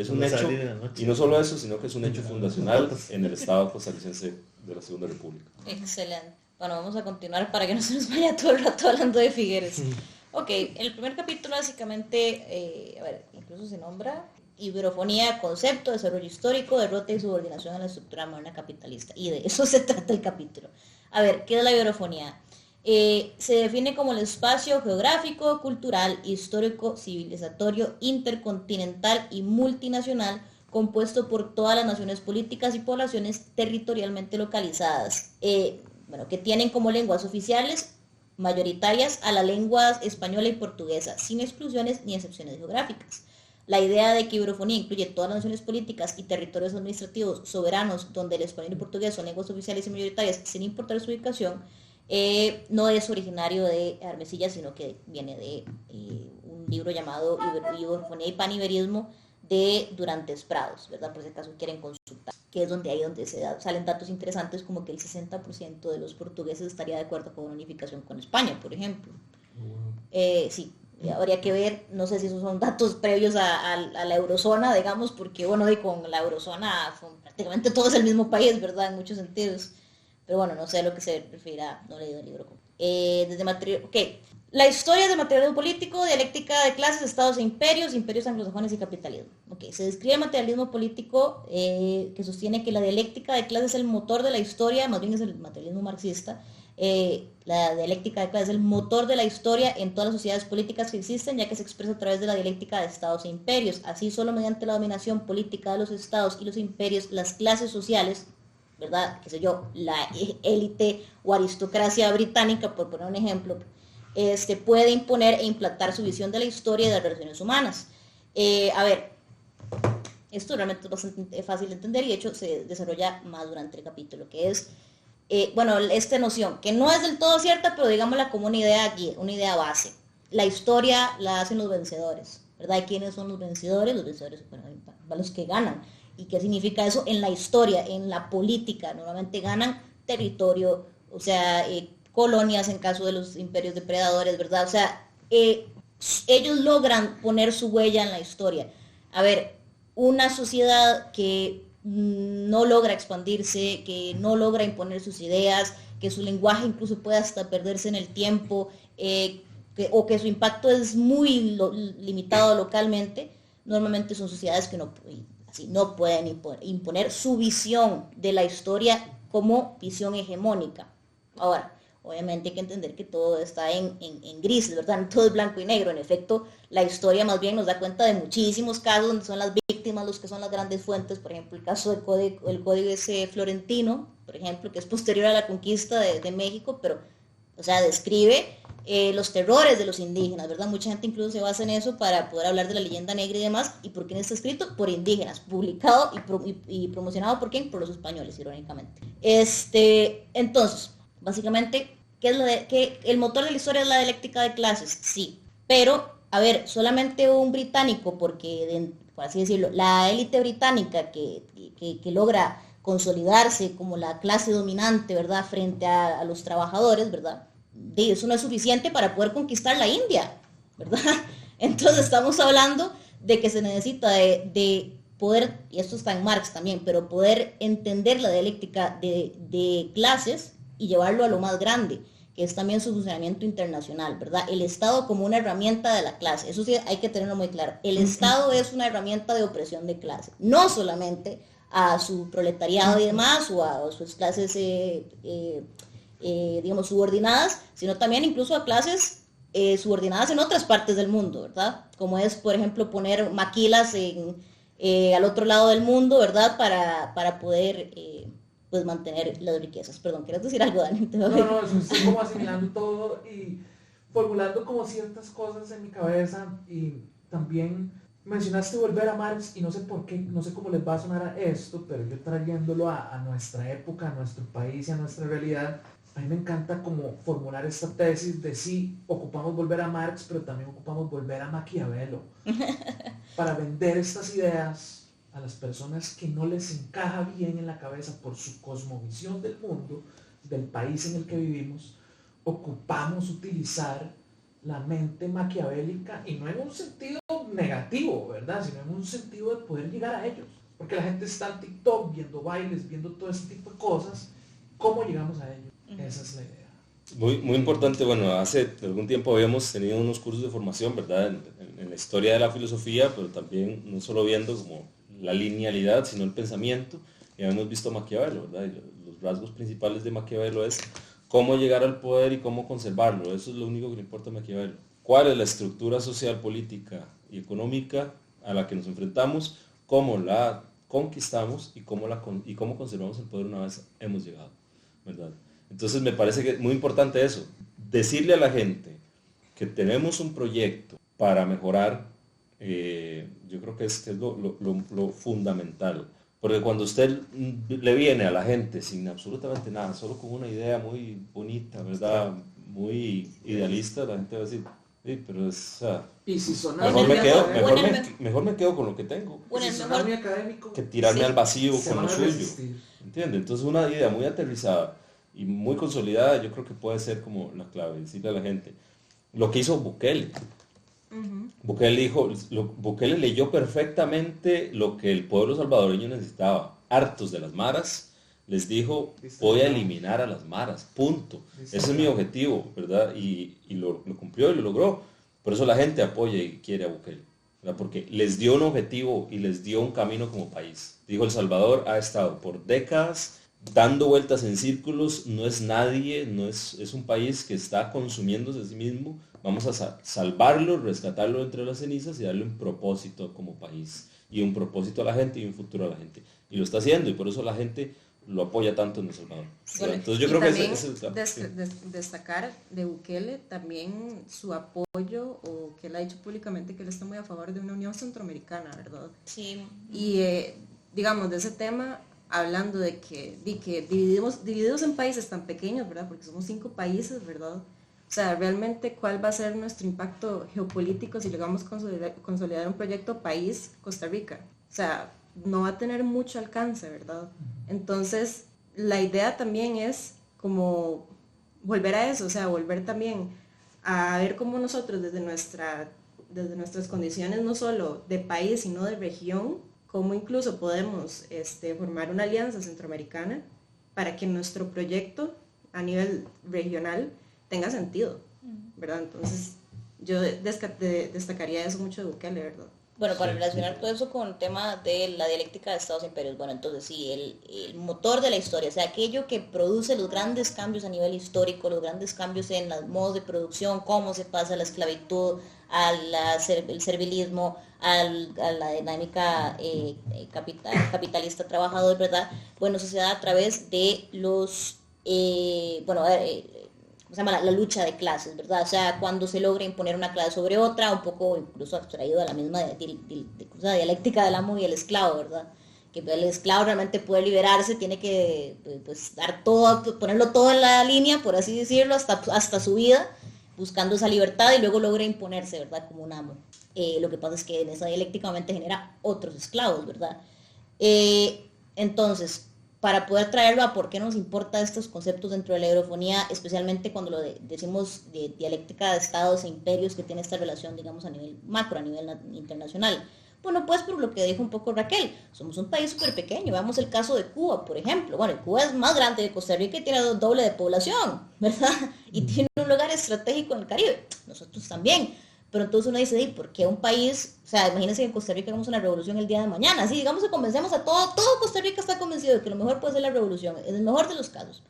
y no solo eso, sino que es un hecho fundacional en el Estado costarricense de la Segunda República. Excelente. Bueno, vamos a continuar para que no se nos vaya todo el rato hablando de Figueres. Ok, el primer capítulo básicamente, incluso se nombra Iberofonía, concepto, desarrollo histórico, derrota y subordinación a la estructura moderna capitalista. Y de eso se trata el capítulo. A ver, ¿qué es la iberofonía? Se define como el espacio geográfico, cultural, histórico, civilizatorio, intercontinental y multinacional compuesto por todas las naciones políticas y poblaciones territorialmente localizadas, que tienen como lenguas oficiales mayoritarias a las lenguas española y portuguesa, sin exclusiones ni excepciones geográficas. La idea de que iberofonía incluye todas las naciones políticas y territorios administrativos soberanos donde el español y portugués son lenguas oficiales y mayoritarias sin importar su ubicación, no es originario de Hermesilla, sino que viene de un libro llamado Iberofonía y Paniberismo de Durantes Prados, ¿verdad? Por si acaso quieren consultar, que es donde salen datos interesantes como que el 60% de los portugueses estaría de acuerdo con una unificación con España, por ejemplo. Sí, habría que ver, no sé si esos son datos previos a la eurozona, digamos, porque bueno, y con la eurozona prácticamente todo es el mismo país, ¿verdad? En muchos sentidos. Pero bueno, no sé a lo que se refiere, no he leído el libro. La historia del materialismo político, dialéctica de clases, estados e imperios anglosajones y capitalismo. Se describe el materialismo político que sostiene que la dialéctica de clases es el motor de la historia, más bien es el materialismo marxista. La dialéctica de clases es el motor de la historia en todas las sociedades políticas que existen, ya que se expresa a través de la dialéctica de estados e imperios. Así, solo mediante la dominación política de los estados y los imperios, las clases sociales, ¿verdad? La élite o aristocracia británica, por poner un ejemplo, puede imponer e implantar su visión de la historia y de las relaciones humanas. Esto realmente es bastante fácil de entender y de hecho se desarrolla más durante el capítulo, que es, esta noción, que no es del todo cierta, pero digámosla como una idea guía, una idea base. La historia la hacen los vencedores, ¿verdad? ¿Y quiénes son los vencedores? Los vencedores, los que ganan. ¿Y qué significa eso? En la historia, en la política, normalmente ganan territorio, colonias en caso de los imperios depredadores, ¿verdad? Ellos logran poner su huella en la historia. Una sociedad que no logra expandirse, que no logra imponer sus ideas, que su lenguaje incluso puede hasta perderse en el tiempo, o que su impacto es muy limitado localmente, normalmente son sociedades que no pueden imponer su visión de la historia como visión hegemónica. Ahora, obviamente hay que entender que todo está en grises, ¿verdad? Todo es blanco y negro. En efecto, la historia más bien nos da cuenta de muchísimos casos donde son las víctimas los que son las grandes fuentes. Por ejemplo, el caso del código ese florentino, por ejemplo, que es posterior a la conquista de México, pero, describe los terrores de los indígenas, ¿verdad? Mucha gente incluso se basa en eso para poder hablar de la leyenda negra y demás. ¿Y por quién está escrito? Por indígenas, publicado y promocionado por quién? Por los españoles, irónicamente. Entonces, básicamente, ¿qué el motor de la historia es la dialéctica de clases? Sí, pero, a ver, solamente un británico, porque, por así decirlo, la élite británica que logra consolidarse como la clase dominante, ¿verdad? Frente a los trabajadores, ¿verdad? Eso no es suficiente para poder conquistar la India, ¿verdad? Entonces estamos hablando de que se necesita de poder, y esto está en Marx también, pero poder entender la dialéctica de clases y llevarlo a lo más grande, que es también su funcionamiento internacional, ¿verdad? El Estado como una herramienta de la clase, eso sí hay que tenerlo muy claro. El Estado es una herramienta de opresión de clase, no solamente a su proletariado y demás, o a sus clases digamos, subordinadas, sino también incluso a clases subordinadas en otras partes del mundo, ¿verdad? Como es, por ejemplo, poner maquilas al otro lado del mundo, ¿verdad? Para poder pues mantener las riquezas. Perdón, ¿quieres decir algo, Dani? No, eso estoy como asimilando todo y formulando como ciertas cosas en mi cabeza, y también mencionaste volver a Marx, y no sé por qué, no sé cómo les va a sonar a esto, pero yo trayéndolo a nuestra época, a nuestro país y a nuestra realidad, a mí me encanta como formular esta tesis de sí, ocupamos volver a Marx, pero también ocupamos volver a Maquiavelo para vender estas ideas a las personas que no les encaja bien en la cabeza por su cosmovisión del mundo, del país en el que vivimos. Ocupamos utilizar la mente maquiavélica, y no en un sentido negativo, ¿verdad? Sino en un sentido de poder llegar a ellos. Porque la gente está en TikTok viendo bailes, viendo todo ese tipo de cosas. ¿Cómo llegamos a ellos? Esa es la idea. Muy importante. Bueno, hace algún tiempo habíamos tenido unos cursos de formación, ¿verdad? En la historia de la filosofía, pero también no solo viendo como la linealidad, sino el pensamiento. Y habíamos visto a Maquiavelo, ¿verdad? Y los rasgos principales de Maquiavelo es cómo llegar al poder y cómo conservarlo. Eso es lo único que le importa a Maquiavelo. ¿Cuál es la estructura social, política y económica a la que nos enfrentamos? ¿Cómo la conquistamos y cómo conservamos el poder una vez hemos llegado, ¿verdad? Entonces me parece que es muy importante eso, decirle a la gente que tenemos un proyecto para mejorar. Yo creo que es lo fundamental, porque cuando usted le viene a la gente sin absolutamente nada, solo con una idea muy bonita, ¿verdad? Muy idealista, la gente va a decir, sí, pero y si sonar mejor me quedo con lo que tengo, muy académico, que tirarme al vacío con lo suyo, resistir. ¿entiende? Entonces una idea muy aterrizada y muy consolidada, yo creo que puede ser como la clave, decirle a la gente lo que hizo Bukele. Bukele leyó perfectamente lo que el pueblo salvadoreño necesitaba. Hartos de las maras, les dijo, voy a eliminar a las maras, punto. Ese es mi objetivo, ¿verdad? Y lo cumplió y lo logró. Por eso la gente apoya y quiere a Bukele, ¿verdad? Porque les dio un objetivo y les dio un camino como país. Dijo, El Salvador ha estado por décadas dando vueltas en círculos, no es nadie, es un país que está consumiéndose a sí mismo. Vamos a salvarlo, rescatarlo entre las cenizas y darle un propósito como país, y un propósito a la gente y un futuro a la gente. Y lo está haciendo, y por eso la gente lo apoya tanto en El Salvador. Bueno, entonces yo creo que destacar de Bukele también su apoyo, o que él ha dicho públicamente que él está muy a favor de una unión centroamericana, ¿verdad? Sí. Y digamos, de ese tema, hablando de que divididos en países tan pequeños, ¿verdad? Porque somos 5 países, ¿verdad? O sea, realmente, ¿cuál va a ser nuestro impacto geopolítico si llegamos a consolidar un proyecto país Costa Rica? O sea, no va a tener mucho alcance, ¿verdad? Entonces, la idea también es como volver a eso, o sea, volver también a ver cómo nosotros desde nuestras condiciones, no solo de país, sino de región, cómo incluso podemos formar una alianza centroamericana para que nuestro proyecto a nivel regional tenga sentido, ¿verdad? Entonces, yo destacaría eso mucho de Bukele, ¿verdad? Bueno, para relacionar todo eso con el tema de la dialéctica de Estados Imperios, bueno, entonces sí, el motor de la historia, o sea, aquello que produce los grandes cambios a nivel histórico, los grandes cambios en los modos de producción, cómo se pasa la esclavitud, el servilismo, a la dinámica capitalista trabajador, ¿verdad? Bueno, eso se da a través de los, se llama? La lucha de clases, ¿verdad? O sea, cuando se logra imponer una clase sobre otra, un poco incluso abstraído de la misma dialéctica del amo y el esclavo, ¿verdad? Que el esclavo realmente puede liberarse, tiene que pues, dar todo, ponerlo todo en la línea, por así decirlo, hasta su vida, buscando esa libertad y luego logra imponerse, ¿verdad? Como un amo. Lo que pasa es que en esa dialéctica obviamente genera otros esclavos, ¿verdad? Entonces, para poder traerlo a por qué nos importa estos conceptos dentro de la eurofonía, especialmente cuando decimos de dialéctica de estados e imperios que tiene esta relación, digamos, a nivel macro, a nivel internacional. Bueno, pues por lo que dijo un poco Raquel, somos un país súper pequeño. Veamos el caso de Cuba, por ejemplo. Bueno, Cuba es más grande que Costa Rica y tiene doble de población, ¿verdad? Y tiene un lugar estratégico en el Caribe. Nosotros también. Pero entonces uno dice, ¿por qué un país? O sea, imagínense que en Costa Rica hagamos una revolución el día de mañana. Así, digamos que convencemos a todo Costa Rica está convencido de que lo mejor puede ser la revolución, en el mejor de los casos.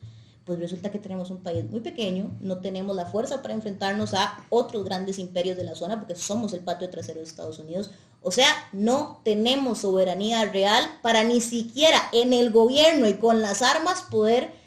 Pues resulta que tenemos un país muy pequeño, no tenemos la fuerza para enfrentarnos a otros grandes imperios de la zona, porque somos el patio trasero de Estados Unidos. O sea, no tenemos soberanía real para ni siquiera en el gobierno y con las armas poder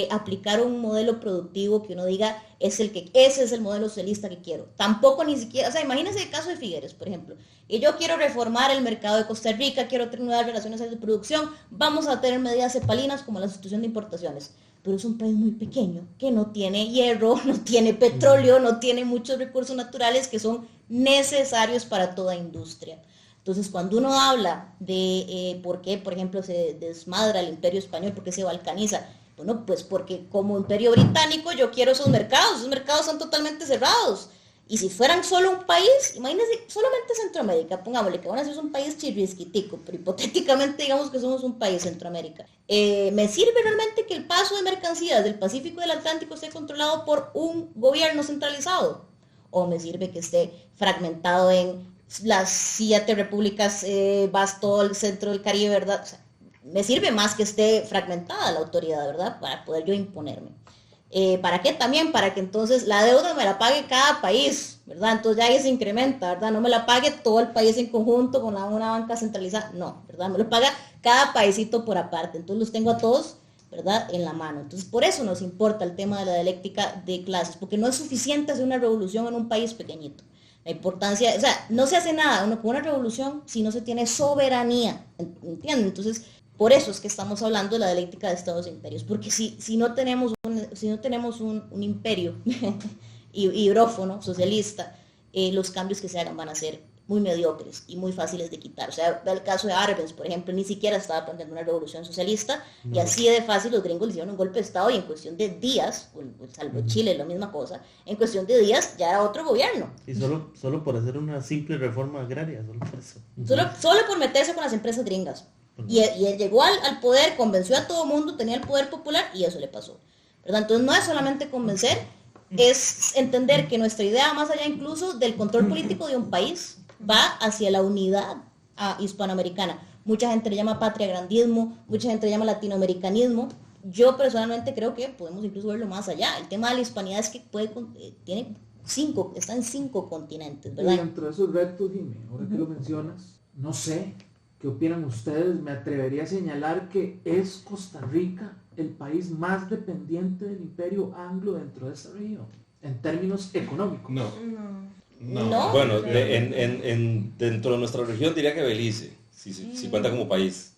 aplicar un modelo productivo que uno diga ese es el modelo socialista que quiero. Tampoco ni siquiera, o sea, imagínense el caso de Figueres, por ejemplo. Y yo quiero reformar el mercado de Costa Rica, quiero tener nuevas relaciones de producción, vamos a tener medidas cepalinas como la sustitución de importaciones. Pero es un país muy pequeño, que no tiene hierro, no tiene petróleo, no tiene muchos recursos naturales que son necesarios para toda industria. Entonces, cuando uno habla de por qué, por ejemplo, se desmadra el imperio español, por qué se balcaniza, bueno, pues porque como imperio británico yo quiero esos mercados son totalmente cerrados. Y si fueran solo un país, imagínense, solamente Centroamérica, pongámosle que van a ser un país chirrisquitico, pero hipotéticamente digamos que somos un país Centroamérica. ¿Me sirve realmente que el paso de mercancías del Pacífico y del Atlántico esté controlado por un gobierno centralizado? ¿O me sirve que esté fragmentado en las 7 repúblicas, vas todo el centro del Caribe, ¿verdad? O sea, me sirve más que esté fragmentada la autoridad, ¿verdad? Para poder yo imponerme. ¿Para qué? También para que entonces la deuda me la pague cada país, ¿verdad? Entonces ya ahí se incrementa, ¿verdad? No me la pague todo el país en conjunto con una banca centralizada, no, ¿verdad? Me lo paga cada paísito por aparte. Entonces los tengo a todos, ¿verdad? En la mano. Entonces por eso nos importa el tema de la dialéctica de clases, porque no es suficiente hacer una revolución en un país pequeñito. La importancia, o sea, no se hace nada con una revolución si no se tiene soberanía, ¿entienden? Entonces, por eso es que estamos hablando de la dialéctica de estados e imperios, porque si no tenemos un imperio hidrófono socialista, los cambios que se hagan van a ser muy mediocres y muy fáciles de quitar. O sea, el caso de Arbenz, por ejemplo, ni siquiera estaba planteando una revolución socialista, y así de fácil los gringos le hicieron un golpe de estado y en cuestión de días, salvo Chile, la misma cosa, en cuestión de días ya era otro gobierno. Y solo por hacer una simple reforma agraria, solo por eso. Solo por meterse con las empresas gringas. Y él llegó al poder, convenció a todo el mundo, tenía el poder popular y eso le pasó, ¿verdad? Entonces no es solamente convencer, es entender que nuestra idea, más allá incluso del control político de un país, va hacia la unidad hispanoamericana. Mucha gente le llama patriagrandismo, mucha gente le llama latinoamericanismo. Yo personalmente creo que podemos incluso verlo más allá. El tema de la hispanidad es que está en 5 continentes, ¿verdad? Y dentro de esos retos, Jimmy, ahora que lo mencionas, no sé, ¿qué opinan ustedes? Me atrevería a señalar que es Costa Rica el país más dependiente del imperio anglo dentro de esta región, en términos económicos. No. Bueno, dentro de nuestra región diría que Belice, si cuenta como país.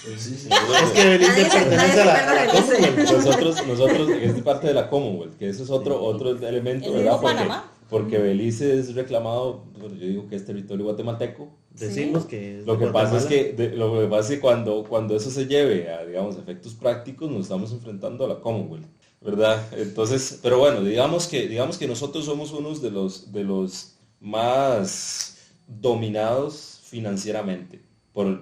Es que Belice pertenece a la Commonwealth. Nosotros es parte de la Commonwealth, que eso es otro elemento, ¿El ¿verdad? mismo Panamá? Porque Belice es reclamado, bueno, yo digo que es territorio guatemalteco. Decimos que es Lo que de pasa es Guatemala. que cuando eso se lleve a, digamos, efectos prácticos, nos estamos enfrentando a la Commonwealth, ¿verdad? Entonces, pero bueno, digamos que nosotros somos unos de los más dominados financieramente por el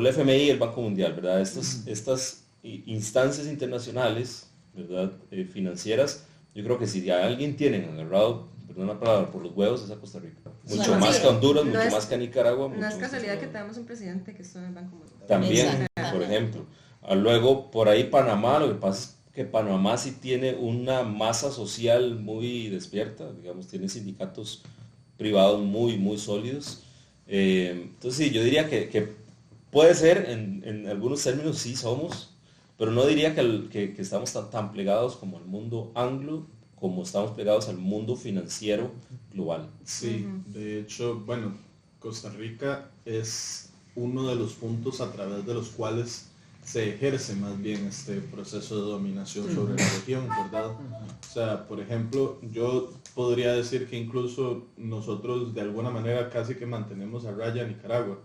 FMI y el Banco Mundial, ¿verdad? Estas instancias internacionales, ¿verdad? Financieras, yo creo que si a alguien tienen agarrado, perdón la palabra, por los huevos, es a Costa Rica. Mucho Bueno, más sí. que Honduras, No mucho es- más que a Nicaragua. No mucho es más casualidad que que tenemos un presidente que estuvo en el Banco Mundial. también, Exacto. por ejemplo. Luego, por ahí Panamá, lo que pasa es que Panamá sí tiene una masa social muy despierta, digamos, tiene sindicatos privados muy sólidos. Entonces sí, yo diría que puede ser, en algunos términos sí somos pero no diría que estamos tan plegados como el mundo anglo, como estamos plegados al mundo financiero global. Sí, de hecho, bueno, Costa Rica es uno de los puntos a través de los cuales se ejerce más bien este proceso de dominación sobre la región, ¿verdad? O sea, por ejemplo, yo podría decir que incluso nosotros de alguna manera casi que mantenemos a raya a Nicaragua,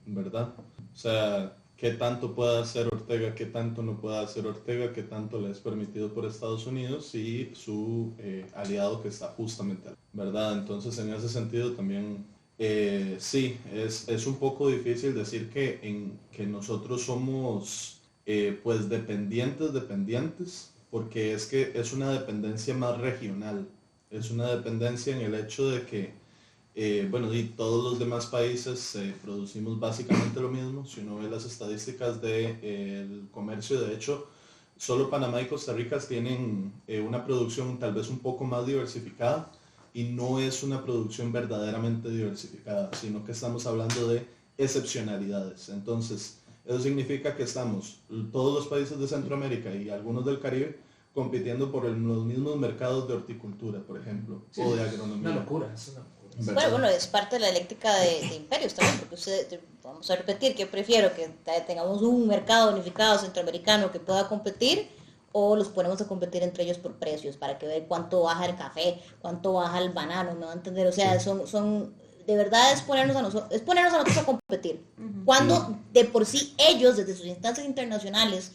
¿verdad? O sea, qué tanto puede hacer Ortega, qué tanto no puede hacer Ortega, qué tanto le es permitido por Estados Unidos y su aliado que está justamente ahí, ¿verdad? Entonces, en ese sentido también, sí, es un poco difícil decir que nosotros somos pues dependientes, porque es que es una dependencia más regional, es una dependencia en el hecho de que bueno, y todos los demás países producimos básicamente lo mismo. Si uno ve las estadísticas del comercio, de hecho, solo Panamá y Costa Rica tienen una producción tal vez un poco más diversificada, y no es una producción verdaderamente diversificada, sino que estamos hablando de excepcionalidades. Entonces, eso significa que estamos todos los países de Centroamérica y algunos del Caribe compitiendo por los mismos mercados de horticultura, por ejemplo, Sí, o de es agronomía. una locura, es una locura. Bueno, es parte de la eléctrica de imperios también, porque vamos a repetir, que yo prefiero que tengamos un mercado unificado centroamericano que pueda competir, o los ponemos a competir entre ellos por precios, para que vean cuánto baja el café, cuánto baja el banano, ¿me va a entender? O sea, son de verdad es ponernos a nosotros a competir, cuando de por sí ellos, desde sus instancias internacionales,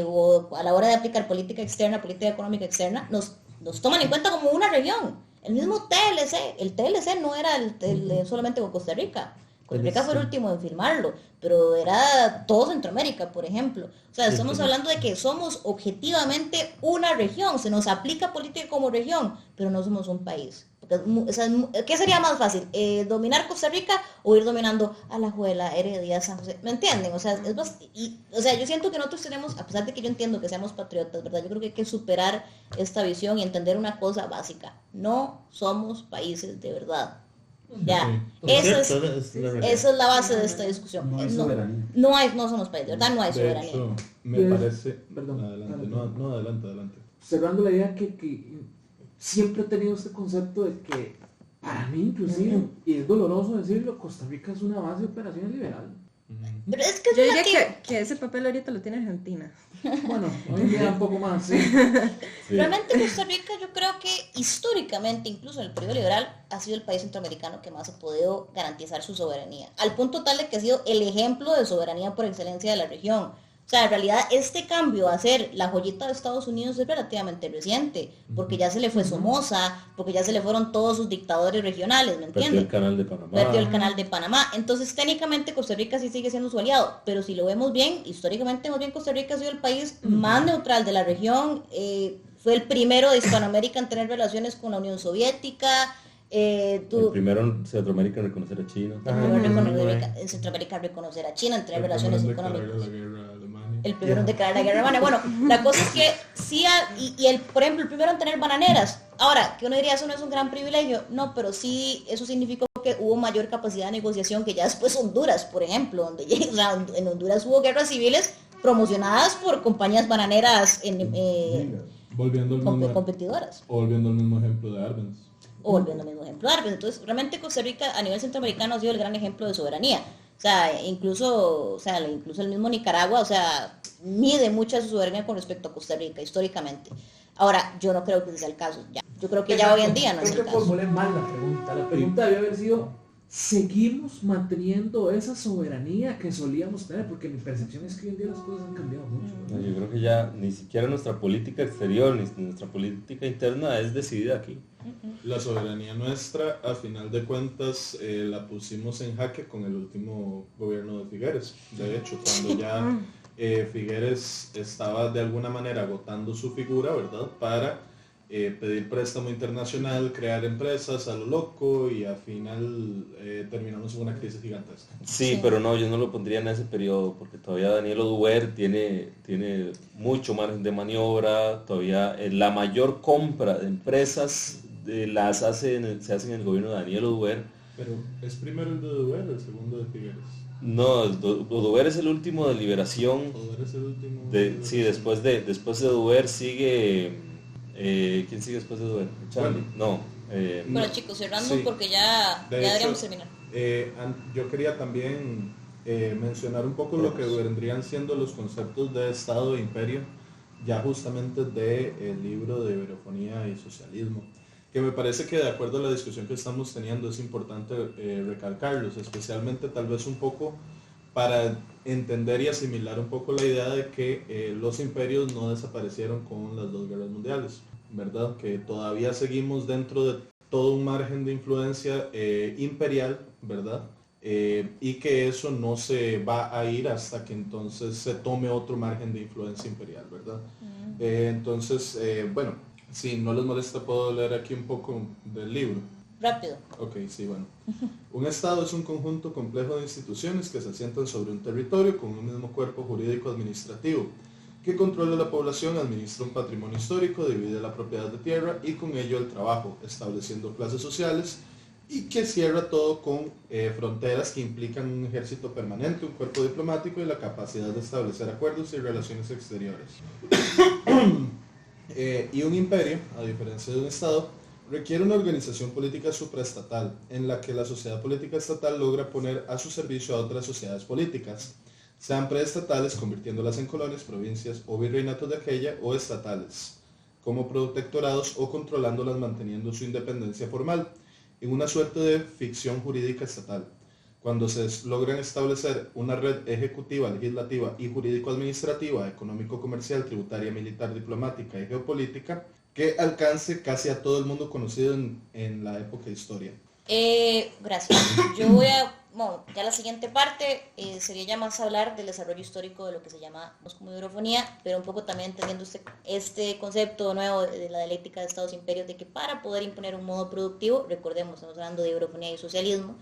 o a la hora de aplicar política externa, política económica externa, nos toman en cuenta como una región. El mismo el TLC no era solamente con Costa Rica. Costa Rica fue el último en firmarlo, pero era todo Centroamérica, por ejemplo. O sea, estamos hablando de que somos objetivamente una región, se nos aplica política como región, pero no somos un país. ¿Qué sería más fácil? ¿Dominar Costa Rica o ir dominando Alajuela, Heredia, San José? ¿Me entienden? O sea, yo siento que nosotros tenemos, a pesar de que yo entiendo que seamos patriotas, ¿verdad? Yo creo que hay que superar esta visión y entender una cosa básica. No somos países de verdad. Ya, esa es la base de esta discusión. No hay soberanía. No somos países, de verdad no hay soberanía. De hecho, me Pues, parece... perdón, adelante, adelante. no, adelante. Cerrando la idea que siempre he tenido este concepto de que, para mí inclusive, y es doloroso decirlo, Costa Rica es una base de operaciones liberal. Pero es que es Yo diría relativo. que ese papel ahorita lo tiene Argentina. Bueno, hoy en día un poco más, sí. Sí. Realmente Costa Rica, yo creo que históricamente, incluso en el periodo liberal, ha sido el país centroamericano que más ha podido garantizar su soberanía, al punto tal de que ha sido el ejemplo de soberanía por excelencia de la región. O sea, en realidad este cambio a ser la joyita de Estados Unidos es relativamente reciente, porque ya se le fue Somoza, porque ya se le fueron todos sus dictadores regionales, ¿me Perdió entiendes? el canal de Panamá. Perdió el canal de Panamá. Entonces, técnicamente, Costa Rica sí sigue siendo su aliado, pero si lo vemos bien, históricamente, más bien Costa Rica ha sido el país más neutral de la región. Fue el primero de Hispanoamérica en tener relaciones con la Unión Soviética. El primero en Centroamérica en reconocer a China. En Centroamérica reconocer a China, en tener relaciones económicas. La guerra a Alemania. El primero en declarar la guerra a Alemania. Bueno, la cosa es que sí, por ejemplo, el primero en tener bananeras. Ahora, que uno diría, eso no es un gran privilegio. No, pero sí, eso significó que hubo mayor capacidad de negociación que ya después Honduras, por ejemplo, donde o sea, en Honduras hubo guerras civiles promocionadas por compañías bananeras Volviendo competidoras. volviendo al mismo ejemplo de Arbenz. O volviendo al mismo ejemplo de Arbenz. Entonces, realmente Costa Rica a nivel centroamericano ha sido el gran ejemplo de soberanía. O sea, incluso el mismo Nicaragua, o sea, mide mucha su soberanía con respecto a Costa Rica, históricamente. Ahora, yo no creo que ese sea el caso. Yo creo que ya hoy en día no es el Creo que caso. formulé mal la pregunta. La pregunta debe haber sido, ¿seguimos manteniendo esa soberanía que solíamos tener? Porque mi percepción es que hoy en día las cosas han cambiado mucho. No, yo creo que ya ni siquiera nuestra política exterior ni nuestra política interna es decidida aquí. La soberanía nuestra, a final de cuentas, la pusimos en jaque con el último gobierno de Figueres. De hecho, cuando ya Figueres estaba de alguna manera agotando su figura, ¿verdad? Para pedir préstamo internacional, crear empresas a lo loco, y al final terminamos en una crisis gigantesca. Sí, pero no, yo no lo pondría en ese periodo, porque todavía Daniel Oduber tiene mucho margen de maniobra, todavía la mayor compra de empresas se hace en el gobierno de Daniel Oduber. Pero ¿es primero el de Oduber o el segundo de Figueres? No, Oduber es el último de Liberación. Oduber es el último. Sí, después de Oduber sigue... ¿quién sigue después de Oduber? Charlie. Bueno. No. Bueno chicos, cerrando Sí. porque ya De deberíamos hecho, terminar. Yo quería también mencionar un poco lo que vendrían siendo los conceptos de Estado e Imperio, ya justamente del libro de Iberofonía y Socialismo, que me parece que de acuerdo a la discusión que estamos teniendo es importante recalcarlos, especialmente tal vez un poco para entender y asimilar un poco la idea de que los imperios no desaparecieron con las dos guerras mundiales, ¿verdad? Que todavía seguimos dentro de todo un margen de influencia imperial, ¿verdad? Y que eso no se va a ir hasta que entonces se tome otro margen de influencia imperial, ¿verdad? Entonces, bueno, si no les molesta puedo leer aquí un poco del libro. Rápido. Ok, sí, bueno. Un Estado es un conjunto complejo de instituciones que se asientan sobre un territorio con un mismo cuerpo jurídico administrativo, que controla la población, administra un patrimonio histórico, divide la propiedad de tierra y con ello el trabajo, estableciendo clases sociales, y que cierra todo con fronteras que implican un ejército permanente, un cuerpo diplomático y la capacidad de establecer acuerdos y relaciones exteriores. Y un imperio, a diferencia de un Estado, requiere una organización política supraestatal, en la que la sociedad política estatal logra poner a su servicio a otras sociedades políticas, sean preestatales, convirtiéndolas en colonias, provincias o virreinatos de aquella, o estatales, como protectorados o controlándolas manteniendo su independencia formal, en una suerte de ficción jurídica estatal. Cuando se logran establecer una red ejecutiva, legislativa y jurídico-administrativa, económico-comercial, tributaria, militar, diplomática y geopolítica, que alcance casi a todo el mundo conocido en la época de historia. Gracias. Yo voy a, bueno, ya la siguiente parte sería ya más hablar del desarrollo histórico de lo que se llama como iberofonía, pero un poco también entendiendo este concepto nuevo de la dialéctica de estados e imperios, de que para poder imponer un modo productivo, recordemos, estamos hablando de iberofonía y socialismo,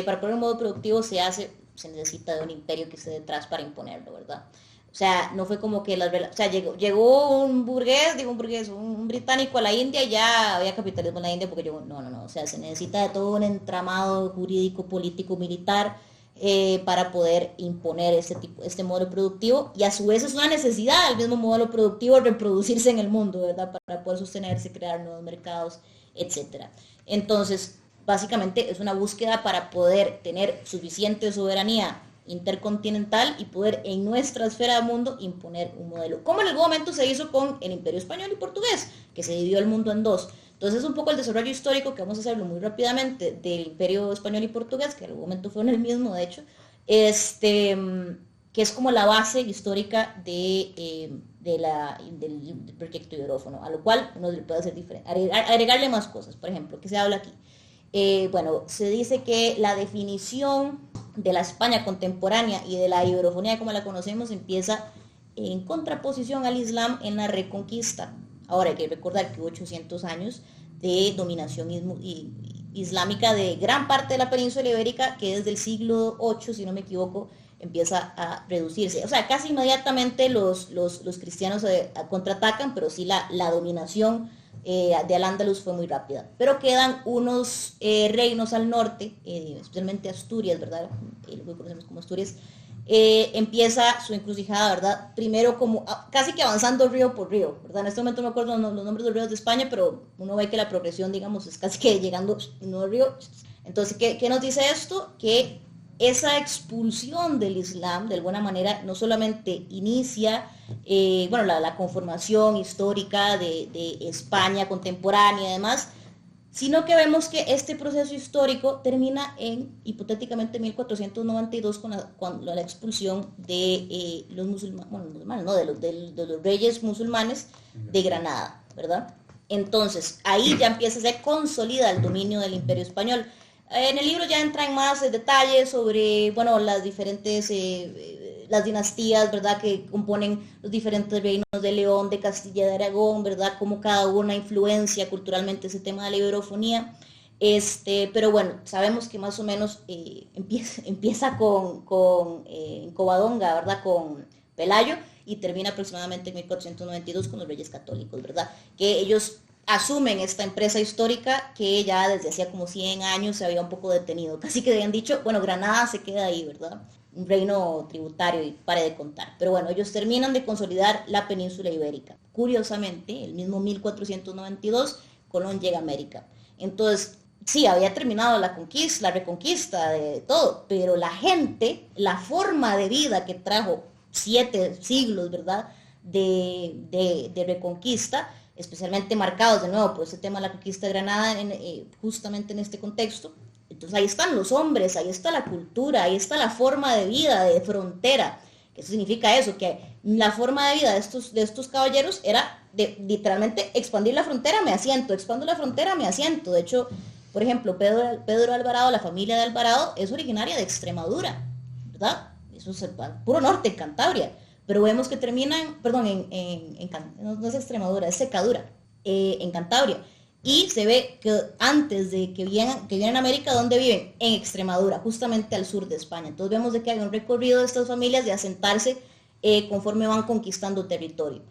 para poner un modo productivo se necesita de un imperio que esté detrás para imponerlo, ¿verdad? O sea, no fue como que llegó un británico a la India y ya había capitalismo en la India porque no, o sea, se necesita de todo un entramado jurídico, político, militar para poder imponer este modelo productivo, y a su vez es una necesidad el mismo modelo productivo reproducirse en el mundo, ¿verdad? Para poder sostenerse, crear nuevos mercados, etcétera. Entonces, básicamente es una búsqueda para poder tener suficiente soberanía intercontinental y poder en nuestra esfera del mundo imponer un modelo, como en algún momento se hizo con el Imperio Español y Portugués, que se dividió el mundo en dos. Entonces un poco el desarrollo histórico, que vamos a hacerlo muy rápidamente, del Imperio Español y Portugués, que en algún momento fueron el mismo, de hecho, que es como la base histórica del proyecto iberófono, a lo cual uno le puede hacer agregarle más cosas. Por ejemplo, ¿qué se habla aquí? Bueno, se dice que la definición de la España contemporánea y de la iberofonía como la conocemos empieza en contraposición al Islam en la Reconquista. Ahora hay que recordar que hubo 800 años de dominación islámica de gran parte de la península ibérica, que desde el siglo VIII, si no me equivoco, empieza a reducirse. O sea, casi inmediatamente los cristianos contraatacan, pero sí la dominación de Al-Ándalus fue muy rápida. Pero quedan unos reinos al norte, especialmente Asturias, ¿verdad? Lo que conocemos como Asturias. Empieza su encrucijada, ¿verdad? Primero como casi que avanzando río por río, ¿verdad? En este momento no me acuerdo los nombres de los ríos de España, pero uno ve que la progresión, digamos, es casi que llegando un nuevo río. Entonces, ¿qué nos dice esto? Que esa expulsión del Islam, de alguna manera, no solamente inicia la conformación histórica de España contemporánea y demás, sino que vemos que este proceso histórico termina hipotéticamente, 1492 con la expulsión de los musulmanes, ¿no? de los reyes musulmanes de Granada, ¿verdad? Entonces, ahí ya se consolida el dominio del Imperio Español. En el libro ya entran más detalles sobre, las diferentes, las dinastías, ¿verdad?, que componen los diferentes reinos de León, de Castilla, de Aragón, ¿verdad?, como cada una influencia culturalmente ese tema de la iberofonía. Pero bueno, sabemos que más o menos empieza con Covadonga, ¿verdad?, con Pelayo, y termina aproximadamente en 1492 con los reyes católicos, ¿verdad?, que ellos asumen esta empresa histórica que ya desde hacía como 100 años se había un poco detenido. Casi que habían dicho, bueno, Granada se queda ahí, ¿verdad? Un reino tributario y pare de contar. Pero bueno, ellos terminan de consolidar la península ibérica. Curiosamente, el mismo 1492, Colón llega a América. Entonces, sí, había terminado la conquista, la reconquista de todo, pero la gente, la forma de vida que trajo 7 siglos, ¿verdad? De reconquista, especialmente marcados de nuevo por ese tema de la conquista de Granada, justamente en este contexto. Entonces ahí están los hombres, ahí está la cultura, ahí está la forma de vida, de frontera. Eso significa eso, que la forma de vida de estos caballeros era de literalmente expandir la frontera, me asiento, expando la frontera, me asiento. De hecho, por ejemplo, Pedro Alvarado, la familia de Alvarado, es originaria de Extremadura, ¿verdad? Eso es el puro norte, en Cantabria. Pero vemos que terminan, perdón, no es Extremadura, es Secadura, en Cantabria. Y se ve que antes de que vienen a América, ¿dónde viven? En Extremadura, justamente al sur de España. Entonces vemos de que hay un recorrido de estas familias de asentarse conforme van conquistando territorio.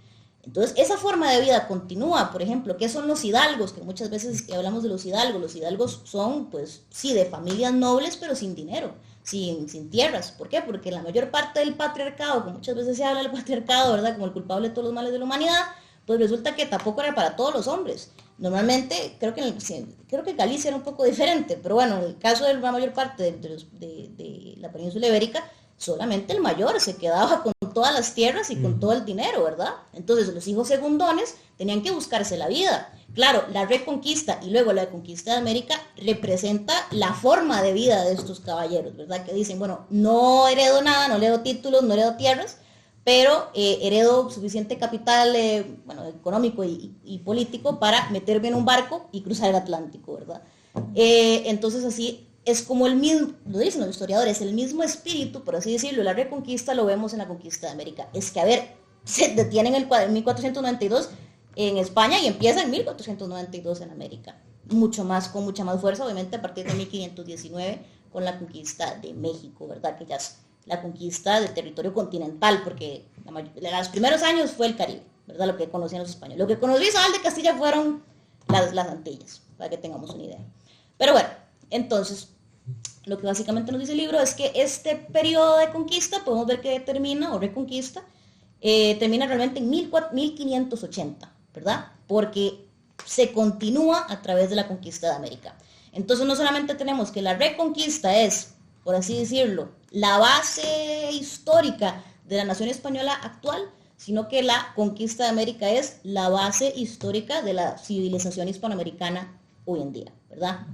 Entonces esa forma de vida continúa. Por ejemplo, ¿qué son los hidalgos? Que muchas veces hablamos de los hidalgos son, pues sí, de familias nobles, pero sin dinero. Sin tierras. ¿Por qué? Porque la mayor parte del patriarcado, que muchas veces se habla del patriarcado, ¿verdad? Como el culpable de todos los males de la humanidad, pues resulta que tampoco era para todos los hombres. Normalmente, creo que Galicia era un poco diferente, pero bueno, en el caso de la mayor parte de la península ibérica, solamente el mayor se quedaba con todas las tierras y con todo el dinero, ¿verdad? Entonces los hijos segundones tenían que buscarse la vida. Claro, la reconquista y luego la conquista de América representa la forma de vida de estos caballeros, ¿verdad? Que dicen, bueno, no heredo nada, no heredo títulos, no heredo tierras, pero heredo suficiente capital económico y político para meterme en un barco y cruzar el Atlántico, ¿verdad? Entonces así es como el mismo, lo dicen los historiadores, el mismo espíritu, por así decirlo, la reconquista lo vemos en la conquista de América. Es que, a ver, se detienen en 1492 en España y empieza en 1492 en América. Con mucha más fuerza, obviamente, a partir de 1519 con la conquista de México, ¿verdad? Que ya es la conquista del territorio continental, porque los primeros años fue el Caribe, ¿verdad? Lo que conocían los españoles. Lo que conoció Isabel de Castilla fueron las Antillas, para que tengamos una idea. Pero bueno, entonces, lo que básicamente nos dice el libro es que este periodo de conquista, podemos ver que termina, o reconquista, termina realmente en 1580, ¿verdad? Porque se continúa a través de la conquista de América. Entonces no solamente tenemos que la reconquista es, por así decirlo, la base histórica de la nación española actual, sino que la conquista de América es la base histórica de la civilización hispanoamericana hoy en día, ¿verdad?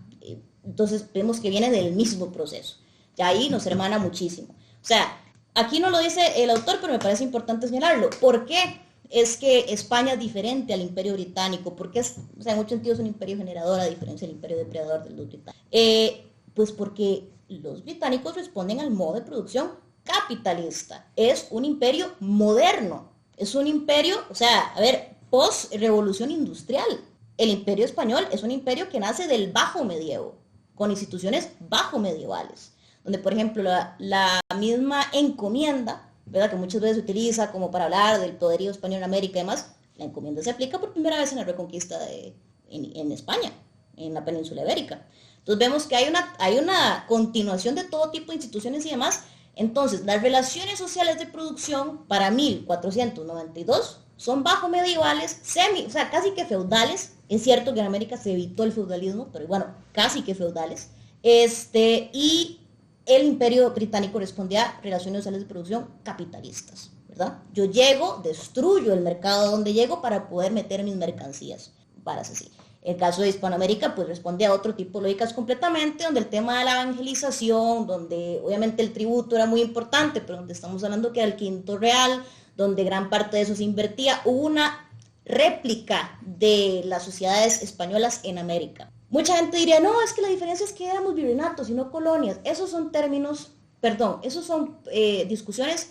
Entonces vemos que viene del mismo proceso. Y ahí nos hermana muchísimo. O sea, aquí no lo dice el autor, pero me parece importante señalarlo. ¿Por qué es que España es diferente al Imperio Británico? Porque en muchos sentidos es un imperio generador a diferencia del imperio depredador de los británicos. Pues porque los británicos responden al modo de producción capitalista. Es un imperio moderno. Es un imperio, post-revolución industrial. El imperio español es un imperio que nace del bajo medievo, con instituciones bajo medievales, donde por ejemplo la misma encomienda, ¿verdad? Que muchas veces se utiliza como para hablar del poderío español en América y demás, la encomienda se aplica por primera vez en la reconquista en España, en la península ibérica. Entonces vemos que hay una continuación de todo tipo de instituciones y demás. Entonces las relaciones sociales de producción para 1492 son bajo medievales, casi que feudales. Es cierto que en América se evitó el feudalismo, pero bueno, casi que feudales. Y el imperio británico respondía a relaciones sociales de producción capitalistas, ¿verdad? Yo llego, destruyo el mercado donde llego para poder meter mis mercancías, para así. El caso de Hispanoamérica pues responde a otro tipo de lógicas completamente, donde el tema de la evangelización, donde obviamente el tributo era muy importante, pero donde estamos hablando que era el quinto real, donde gran parte de eso se invertía, hubo una réplica de las sociedades españolas en América. Mucha gente diría, no, es que la diferencia es que éramos virreinatos y no colonias. Esos son discusiones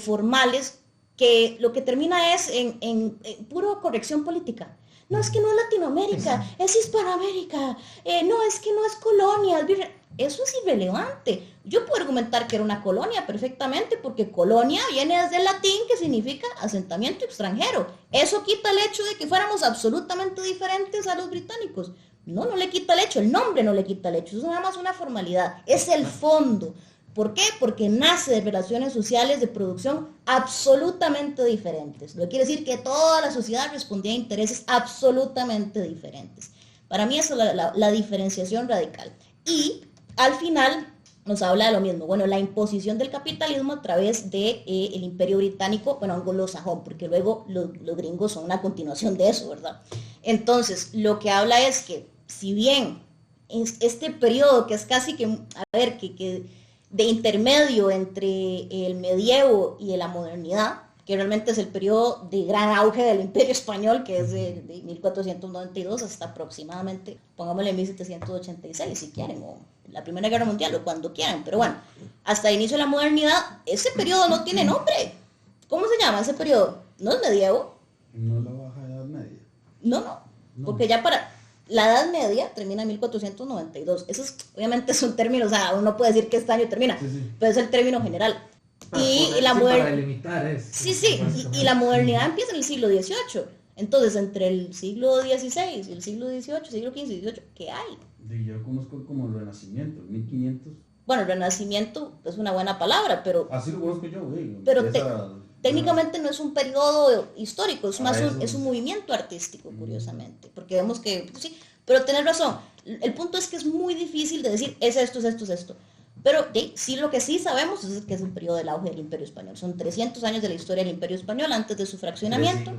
formales que lo que termina es en puro corrección política. no es que no es Latinoamérica, es Hispanoamérica, no es que no es colonia, es virgen. Eso es irrelevante. Yo puedo argumentar que era una colonia perfectamente porque colonia viene desde el latín que significa asentamiento extranjero. Eso quita el hecho de que fuéramos absolutamente diferentes a los británicos. No, no le quita el hecho, el nombre no le quita el hecho, eso es nada más una formalidad, es el fondo. ¿Por qué? Porque nace de relaciones sociales de producción absolutamente diferentes. Lo que quiere decir que toda la sociedad respondía a intereses absolutamente diferentes. Para mí esa es la diferenciación radical. Y al final nos habla de lo mismo. Bueno, la imposición del capitalismo a través de el imperio británico, bueno, anglosajón, porque luego los gringos son una continuación de eso, ¿verdad? Entonces, lo que habla es que si bien este periodo que es casi que, que de intermedio entre el medievo y la modernidad, que realmente es el periodo de gran auge del Imperio Español, que es de 1492 hasta aproximadamente, pongámosle 1786 si quieren, o la Primera Guerra Mundial, o cuando quieran, pero bueno, hasta el inicio de la modernidad, ese periodo no tiene nombre. ¿Cómo se llama ese periodo? ¿No es medievo? No la baja edad media. No, porque ya para la Edad Media termina en 1492. Eso es, obviamente es un término, o sea, uno puede decir que este año termina, pero es el término general. Y la modernidad. y la modernidad empieza en el siglo XVIII. Entonces, entre el siglo XVI y el siglo XVIII, siglo XV y XVIII, ¿qué hay? Yo conozco como el Renacimiento, 1500. Bueno, el Renacimiento es una buena palabra, pero... Así lo conozco yo, güey. Pero técnicamente no es un periodo histórico, es más es un movimiento artístico, curiosamente. Porque vemos que, pues sí, pero tenés razón. El punto es que es muy difícil de decir, es esto, es esto, es esto. Pero sí, lo que sí sabemos es que es un periodo del auge del Imperio Español. Son 300 años de la historia del Imperio Español antes de su fraccionamiento.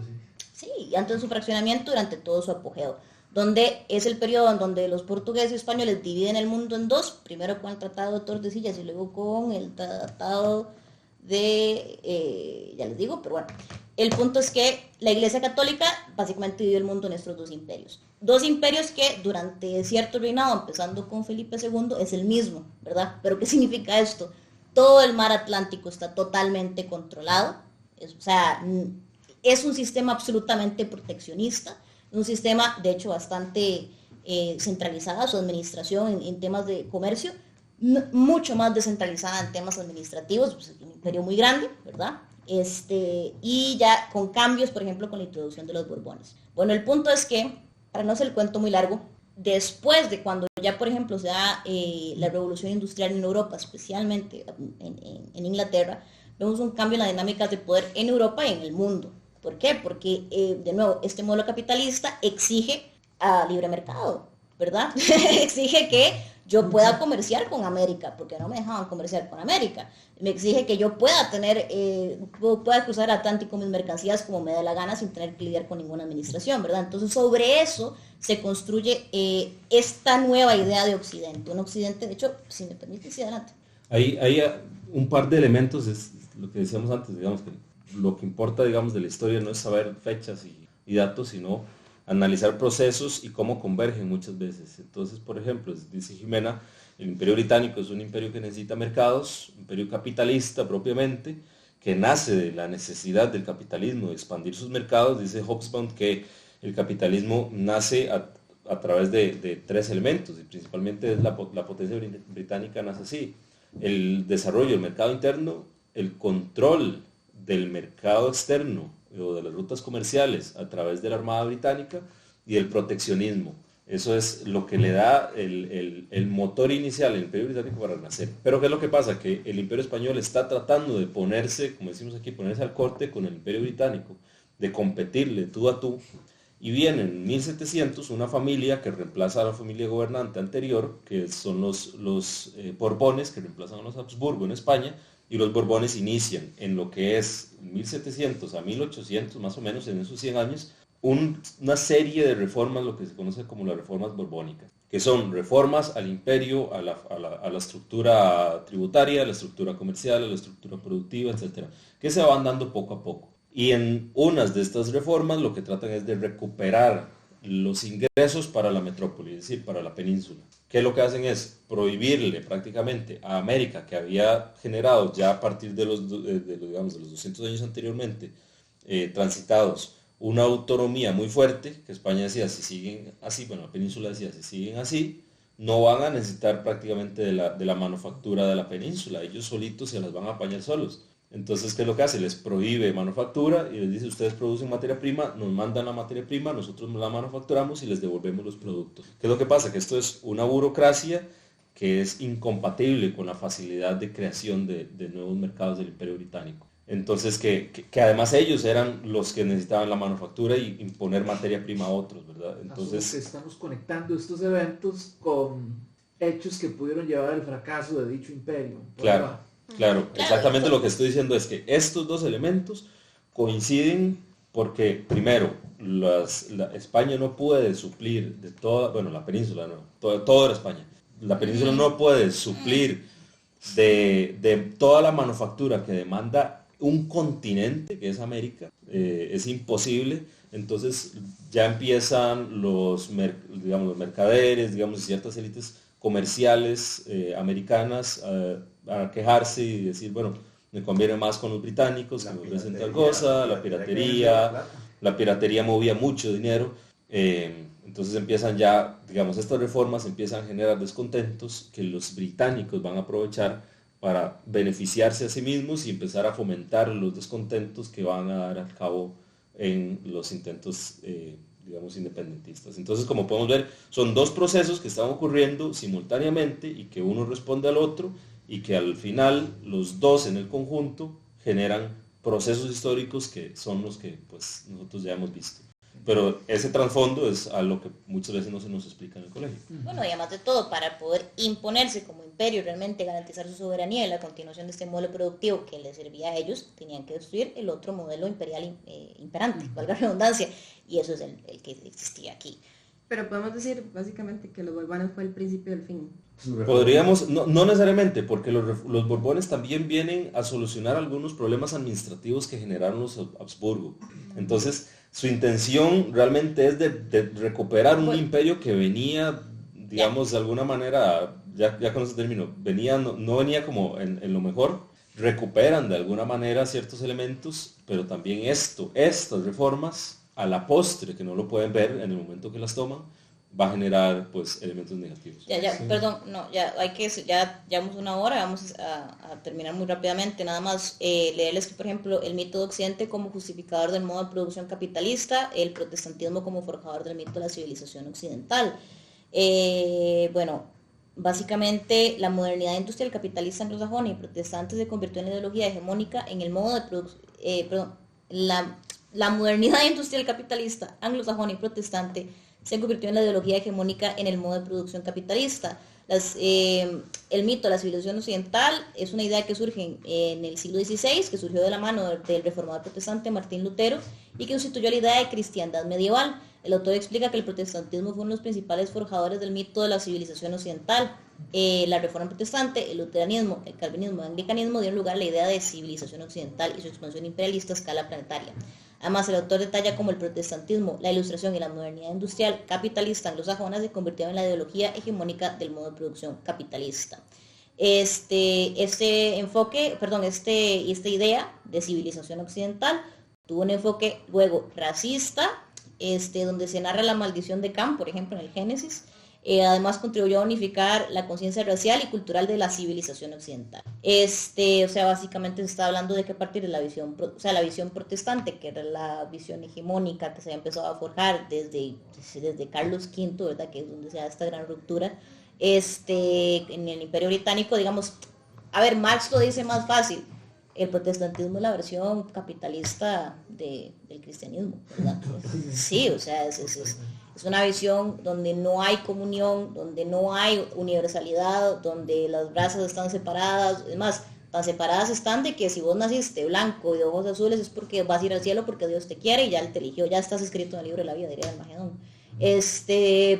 Sí, antes de su fraccionamiento durante todo su apogeo. Donde es el periodo en donde los portugueses y españoles dividen el mundo en dos. Primero con el Tratado de Tordesillas y luego con el Tratado de... ya les digo, pero bueno. El punto es que la Iglesia Católica básicamente dividió el mundo en estos dos imperios. Dos imperios que durante cierto reinado, empezando con Felipe II, es el mismo, ¿verdad? Pero ¿qué significa esto? Todo el mar Atlántico está totalmente controlado. O sea, es un sistema absolutamente proteccionista, un sistema, de hecho, bastante centralizada su administración en temas de comercio, mucho más descentralizada en temas administrativos, pues, un imperio muy grande, ¿verdad? Y ya con cambios, por ejemplo, con la introducción de los Borbones. Bueno, el punto es que, para no hacer el cuento muy largo, después de cuando ya, por ejemplo, se da la revolución industrial en Europa, especialmente en Inglaterra, vemos un cambio en las dinámicas de poder en Europa y en el mundo. ¿Por qué? Porque, de nuevo, este modelo capitalista exige a libre mercado, ¿verdad? Exige que yo pueda comerciar con América, porque no me dejaban comerciar con América. Me exige que yo pueda pueda cruzar el Atlántico mis mercancías como me dé la gana sin tener que lidiar con ninguna administración, ¿verdad? Entonces sobre eso se construye esta nueva idea de Occidente. Un Occidente, de hecho, si me permite, sí, adelante. Hay un par de elementos, es lo que decíamos antes, digamos que lo que importa, digamos, de la historia no es saber fechas y datos, sino analizar procesos y cómo convergen muchas veces. Entonces, por ejemplo, dice Jimena, el Imperio Británico es un imperio que necesita mercados, un imperio capitalista propiamente, que nace de la necesidad del capitalismo de expandir sus mercados. Dice Hobsbawm que el capitalismo nace a través de tres elementos, y principalmente es la potencia británica nace así: el desarrollo del mercado interno, el control del mercado externo o de las rutas comerciales a través de la Armada Británica, y el proteccionismo. Eso es lo que le da el motor inicial al Imperio Británico para nacer. Pero ¿qué es lo que pasa? Que el Imperio Español está tratando de ponerse, como decimos aquí, ponerse al corte con el Imperio Británico, de competirle tú a tú, y viene en 1700 una familia que reemplaza a la familia gobernante anterior, que son los Borbones, que reemplazan a los Habsburgo en España, y los Borbones inician en lo que es 1700 a 1800, más o menos en esos 100 años, una serie de reformas, lo que se conoce como las reformas borbónicas, que son reformas al imperio, a la estructura tributaria, a la estructura comercial, a la estructura productiva, etcétera, que se van dando poco a poco. Y en unas de estas reformas lo que tratan es de recuperar los ingresos para la metrópoli, es decir, para la península. Que lo que hacen es prohibirle prácticamente a América, que había generado ya a partir de los 200 años anteriormente transitados, una autonomía muy fuerte, que España decía, si siguen así, bueno, la península decía, si siguen así, no van a necesitar prácticamente de la manufactura de la península, ellos solitos se las van a apañar solos. Entonces, ¿qué es lo que hace? Les prohíbe manufactura y les dice, ustedes producen materia prima, nos mandan la materia prima, nosotros la manufacturamos y les devolvemos los productos. ¿Qué es lo que pasa? Que esto es una burocracia que es incompatible con la facilidad de creación de nuevos mercados del Imperio Británico. Entonces, que además ellos eran los que necesitaban la manufactura y imponer materia prima a otros, ¿verdad? Entonces, estamos conectando estos eventos con hechos que pudieron llevar al fracaso de dicho imperio. Claro, claro, exactamente lo que estoy diciendo es que estos dos elementos coinciden porque, primero, España no puede suplir de toda, bueno, la península no, toda era España. La península no puede suplir de toda la manufactura que demanda un continente, que es América, es imposible. Entonces ya empiezan los mercaderes, digamos, ciertas élites comerciales americanas a quejarse y decir, bueno, me conviene más con los británicos, que me ofrecen tal cosa, la piratería movía mucho dinero. Entonces empiezan ya, digamos, estas reformas empiezan a generar descontentos que los británicos van a aprovechar para beneficiarse a sí mismos y empezar a fomentar los descontentos que van a dar a cabo en los intentos, digamos, independentistas. Entonces, como podemos ver, son dos procesos que están ocurriendo simultáneamente y que uno responde al otro y que al final los dos en el conjunto generan procesos históricos que son los que pues, nosotros ya hemos visto. Pero ese trasfondo es a lo que muchas veces no se nos explica en el colegio. Bueno, y además de todo, para poder imponerse como imperio, realmente garantizar su soberanía y la continuación de este modelo productivo que les servía a ellos, tenían que destruir el otro modelo imperial imperante, valga la redundancia, y eso es el que existía aquí. Pero podemos decir básicamente que los Borbones fue el principio del fin. Podríamos, no necesariamente, porque los Borbones también vienen a solucionar algunos problemas administrativos que generaron los Habsburgo. Entonces, su intención realmente es de recuperar un imperio que venía, digamos, de alguna manera, ya con ese término, no venía como en lo mejor, recuperan de alguna manera ciertos elementos, pero también estas reformas, a la postre, que no lo pueden ver en el momento que las toman, va a generar pues elementos negativos. Perdón, no, ya llevamos una hora, vamos a terminar muy rápidamente, nada más leerles que, por ejemplo, el mito de Occidente como justificador del modo de producción capitalista, el protestantismo como forjador del mito de la civilización occidental. Bueno, básicamente la modernidad industrial capitalista anglosajona y protestante se convirtió en la ideología hegemónica en el modo de producción, la modernidad industrial capitalista anglosajona y protestante se convirtió en la ideología hegemónica en el modo de producción capitalista. El mito de la civilización occidental es una idea que surge en el siglo XVI, que surgió de la mano del reformador protestante Martín Lutero y que sustituyó la idea de cristiandad medieval. El autor explica que el protestantismo fue uno de los principales forjadores del mito de la civilización occidental. La reforma protestante, el luteranismo, el calvinismo y el anglicanismo dieron lugar a la idea de civilización occidental y su expansión imperialista a escala planetaria. Además, el autor detalla cómo el protestantismo, la ilustración y la modernidad industrial capitalista anglosajona se convirtieron en la ideología hegemónica del modo de producción capitalista. Esta idea de civilización occidental tuvo un enfoque luego racista, donde se narra la maldición de Cam, por ejemplo, en el Génesis. Además contribuyó a unificar la conciencia racial y cultural de la civilización occidental. Básicamente se está hablando de que a partir de la visión protestante, que era la visión hegemónica que se había empezado a forjar desde Carlos V, ¿verdad? Que es donde se da esta gran ruptura, en el Imperio Británico, digamos, a ver, Marx lo dice más fácil, el protestantismo es la versión capitalista del cristianismo, ¿verdad? Sí, o sea, es una visión donde no hay comunión, donde no hay universalidad, donde las razas están separadas. Es más, tan separadas están de que si vos naciste blanco y de ojos azules es porque vas a ir al cielo porque Dios te quiere y ya Él te eligió, ya estás escrito en el libro de la vida, diría el Magedón.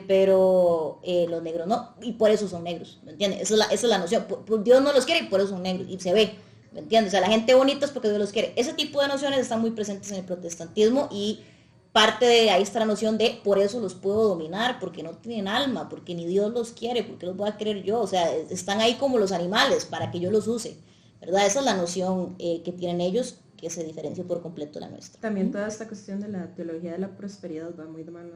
Pero los negros no, y por eso son negros, ¿me entiendes? Esa es la noción. Dios no los quiere y por eso son negros, y se ve, ¿me entiendes? O sea, la gente bonita es porque Dios los quiere. Ese tipo de nociones están muy presentes en el protestantismo y parte de ahí está la noción de por eso los puedo dominar, porque no tienen alma, porque ni Dios los quiere, porque los voy a querer yo. O sea, están ahí como los animales para que yo los use, ¿verdad? Esa es la noción que tienen ellos que se diferencia por completo de la nuestra. También toda esta cuestión de la teología de la prosperidad va muy de mano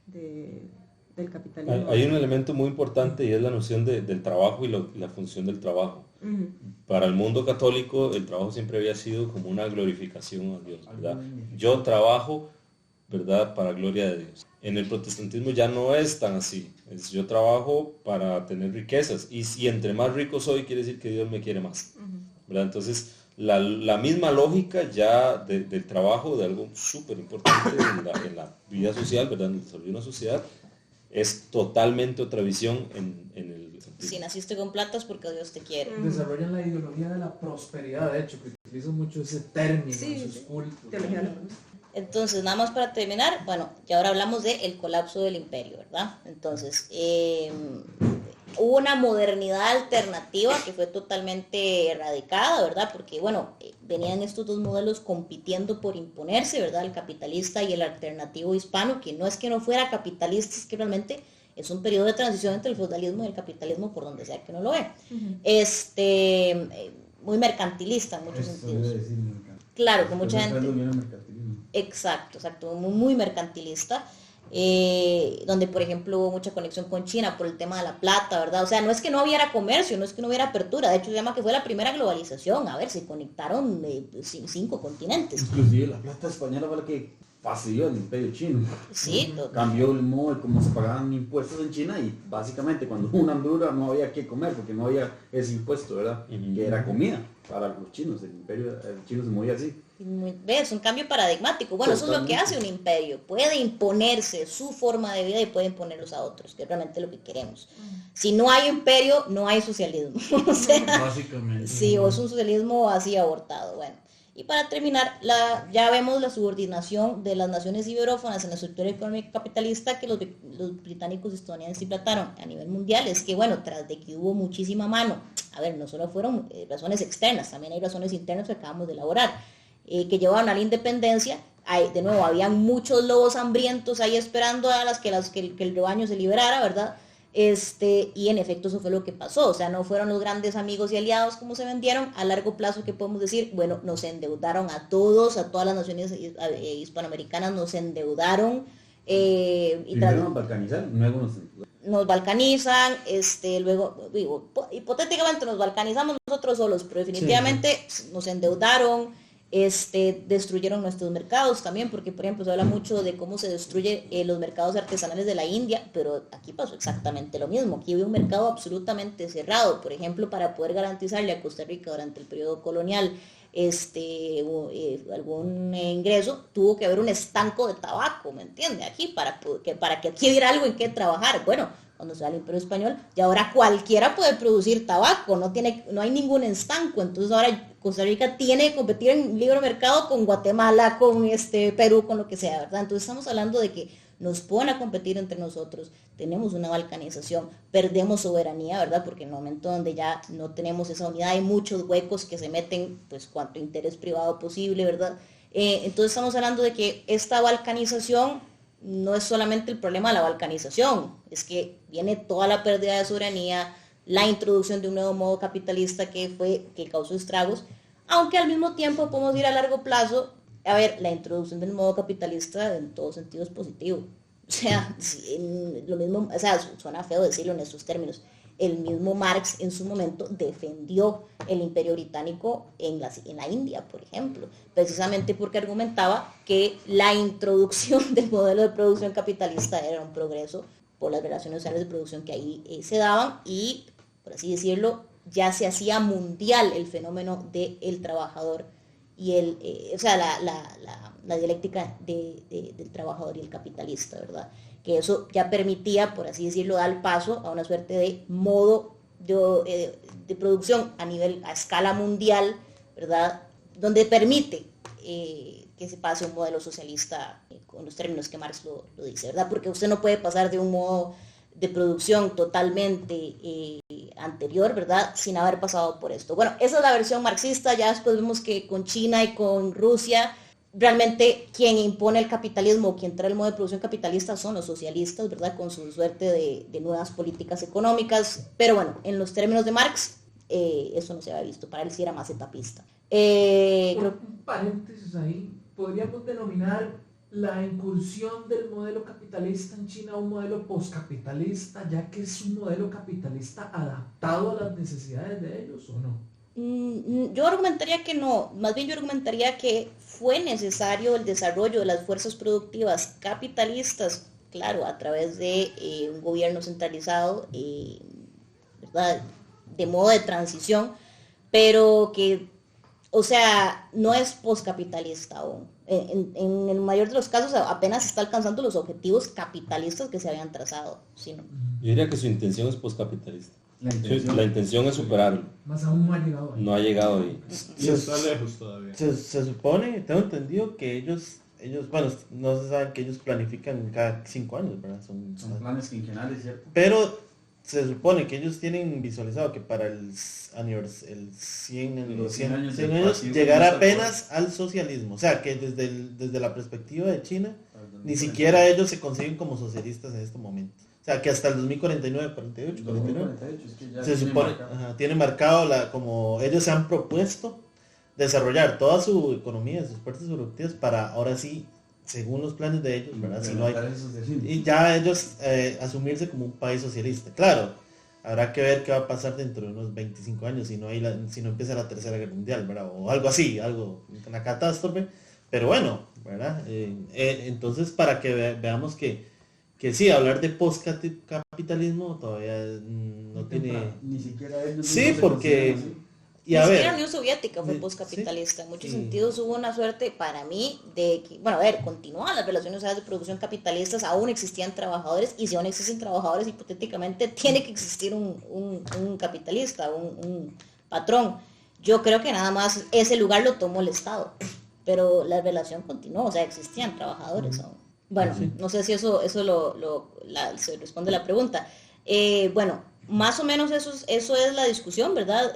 del capitalismo. Hay un elemento muy importante y es la noción del trabajo y la función del trabajo. Ujú. Para el mundo católico el trabajo siempre había sido como una glorificación a Dios, ¿verdad? Yo trabajo, ¿verdad?, para gloria de Dios. En el protestantismo ya no es tan así. Es yo trabajo para tener riquezas y si entre más rico soy quiere decir que Dios me quiere más, ¿verdad? Entonces la misma lógica ya del trabajo, de algo súper importante en la vida social, ¿verdad?, en el desarrollo de una sociedad, es totalmente otra visión en el sentido. Si naciste con plata es porque Dios te quiere. Desarrollan la ideología de la prosperidad, de hecho, que utilizan mucho ese término Sí, en sus sí. cultos. Teología de la prosperidad. Entonces, nada más para terminar, bueno, ya ahora hablamos del colapso del imperio, ¿verdad? Entonces, hubo una modernidad alternativa que fue totalmente erradicada, ¿verdad? Porque, bueno, venían estos dos modelos compitiendo por imponerse, ¿verdad? El capitalista y el alternativo hispano, que no es que no fuera capitalista, es que realmente es un periodo de transición entre el feudalismo y el capitalismo, por donde sea que uno lo ve. Muy mercantilista en muchos Eso sentidos. debe decir, me encanta. Claro, que mucha Pero gente... viene el mercantilismo. Exacto, muy mercantilista, donde por ejemplo hubo mucha conexión con China por el tema de la plata, ¿verdad? O sea, no es que no hubiera comercio, no es que no hubiera apertura, de hecho se llama que fue la primera globalización, a ver, se conectaron 5 continentes. Inclusive la plata española fue la que fastidió el imperio chino. Sí, Cambió el modo de cómo se pagaban impuestos en China y básicamente cuando hubo una hambruna no había que comer porque no había ese impuesto, ¿verdad? Que era comida para los chinos, el imperio chino se movía así. ¿ves? Un cambio paradigmático. Bueno, eso es lo que hace un imperio. Puede imponerse su forma de vida y puede imponerlos a otros, que es realmente lo que queremos. Si no hay imperio, no hay socialismo. O sea, Básicamente. sí, o es un socialismo así abortado. Bueno, y para terminar, ya vemos la subordinación de las naciones iberófonas en la estructura económica capitalista que los británicos y estadounidenses implantaron a nivel mundial. Es que, bueno, tras de que hubo muchísima mano, a ver, no solo fueron razones externas, también hay razones internas que acabamos de elaborar, que llevaban a la independencia. De nuevo, habían muchos lobos hambrientos ahí esperando a que el rebaño se liberara, ¿verdad? Y en efecto eso fue lo que pasó, o sea, no fueron los grandes amigos y aliados como se vendieron. A largo plazo, ¿qué podemos decir? Bueno, nos endeudaron a todas las naciones hispanoamericanas nos endeudaron. Primero nos balcanizaron, luego nos balcanizan, luego, digo, hipotéticamente nos balcanizamos nosotros solos, pero definitivamente nos endeudaron, destruyeron nuestros mercados también, porque por ejemplo se habla mucho de cómo se destruye los mercados artesanales de la India, pero aquí pasó exactamente lo mismo. Aquí había un mercado absolutamente cerrado, por ejemplo, para poder garantizarle a Costa Rica durante el periodo colonial algún ingreso, tuvo que haber un estanco de tabaco, ¿me entiende? Aquí, para que aquí hubiera algo en qué trabajar. Bueno, cuando se va el Imperio Español, y ahora cualquiera puede producir tabaco, no hay ningún estanco, entonces ahora Costa Rica tiene que competir en libre mercado con Guatemala, con Perú, con lo que sea, ¿verdad? Entonces estamos hablando de que nos ponen a competir entre nosotros, tenemos una balcanización, perdemos soberanía, ¿verdad? Porque en el momento donde ya no tenemos esa unidad hay muchos huecos que se meten, pues cuanto interés privado posible, ¿verdad? Entonces estamos hablando de que esta balcanización no es solamente el problema de la balcanización, es que viene toda la pérdida de soberanía, la introducción de un nuevo modo capitalista que causó estragos, aunque al mismo tiempo podemos ir a largo plazo. A ver, la introducción del modo capitalista en todos sentidos es positivo. O sea, lo mismo, o sea, suena feo decirlo en estos términos. El mismo Marx en su momento defendió el imperio británico en la India, por ejemplo, precisamente porque argumentaba que la introducción del modelo de producción capitalista era un progreso por las relaciones sociales de producción que ahí se daban y, por así decirlo, ya se hacía mundial el fenómeno del trabajador y la dialéctica del trabajador y el capitalista, ¿verdad? Que eso ya permitía, por así decirlo, dar paso a una suerte de modo de producción a escala mundial, ¿verdad? Donde permite que se pase un modelo socialista con los términos que Marx lo dice, ¿verdad? Porque usted no puede pasar de un modo de producción totalmente anterior, ¿verdad? Sin haber pasado por esto. Bueno, esa es la versión marxista. Ya después vemos que con China y con Rusia, realmente quien impone el capitalismo, quien trae el modo de producción capitalista son los socialistas, ¿verdad? Con su suerte de nuevas políticas económicas. Pero bueno, en los términos de Marx, eso no se había visto, para él sí era más etapista. Un paréntesis ahí, podríamos denominar la incursión del modelo capitalista en China a un modelo postcapitalista, ya que es un modelo capitalista adaptado a las necesidades de ellos, ¿o no? Yo argumentaría que no, más bien yo argumentaría que fue necesario el desarrollo de las fuerzas productivas capitalistas, claro, a través de un gobierno centralizado, ¿verdad?, de modo de transición, pero que, o sea, no es postcapitalista aún. En el mayor de los casos apenas está alcanzando los objetivos capitalistas que se habían trazado. Sino. Yo diría que su intención es postcapitalista. La intención es superarlo. Más aún no ha llegado ahí. No ha llegado ahí. Y está lejos todavía. Se supone, tengo entendido que ellos, bueno, no se sabe que ellos planifican cada 5 años, ¿verdad? Son planes quinquenales, ¿cierto? Pero se supone que ellos tienen visualizado que para el 100 Los 100 años del años Partido llegar Comunista apenas al socialismo. O sea, que desde la perspectiva de China, ni siquiera ellos se conciben como socialistas en este momento. O sea, que hasta el 2049, 48, 49, 2048, es que ya se supone, tiene marcado como ellos se han propuesto desarrollar toda su economía, sus partes productivas para ahora sí, según los planes de ellos, ¿verdad? Si no hay, y ya ellos asumirse como un país socialista. Claro, habrá que ver qué va a pasar dentro de unos 25 años si no empieza la Tercera Guerra Mundial, ¿verdad? O algo así, una catástrofe. Pero bueno, ¿verdad? Entonces, para que veamos que sí, hablar de postcapitalismo todavía no tiene... Ni siquiera ellos. Sí, porque... Y a ver, la Unión Soviética fue postcapitalista. En muchos sentidos hubo una suerte para mí de que, bueno, a ver, continuaban las relaciones de producción capitalistas, aún existían trabajadores, y si aún existen trabajadores, hipotéticamente tiene que existir un capitalista, un patrón. Yo creo que nada más ese lugar lo tomó el Estado, pero la relación continuó, o sea, existían trabajadores aún. Bueno, no sé si eso se responde a la pregunta. Bueno, más o menos eso es la discusión, ¿verdad?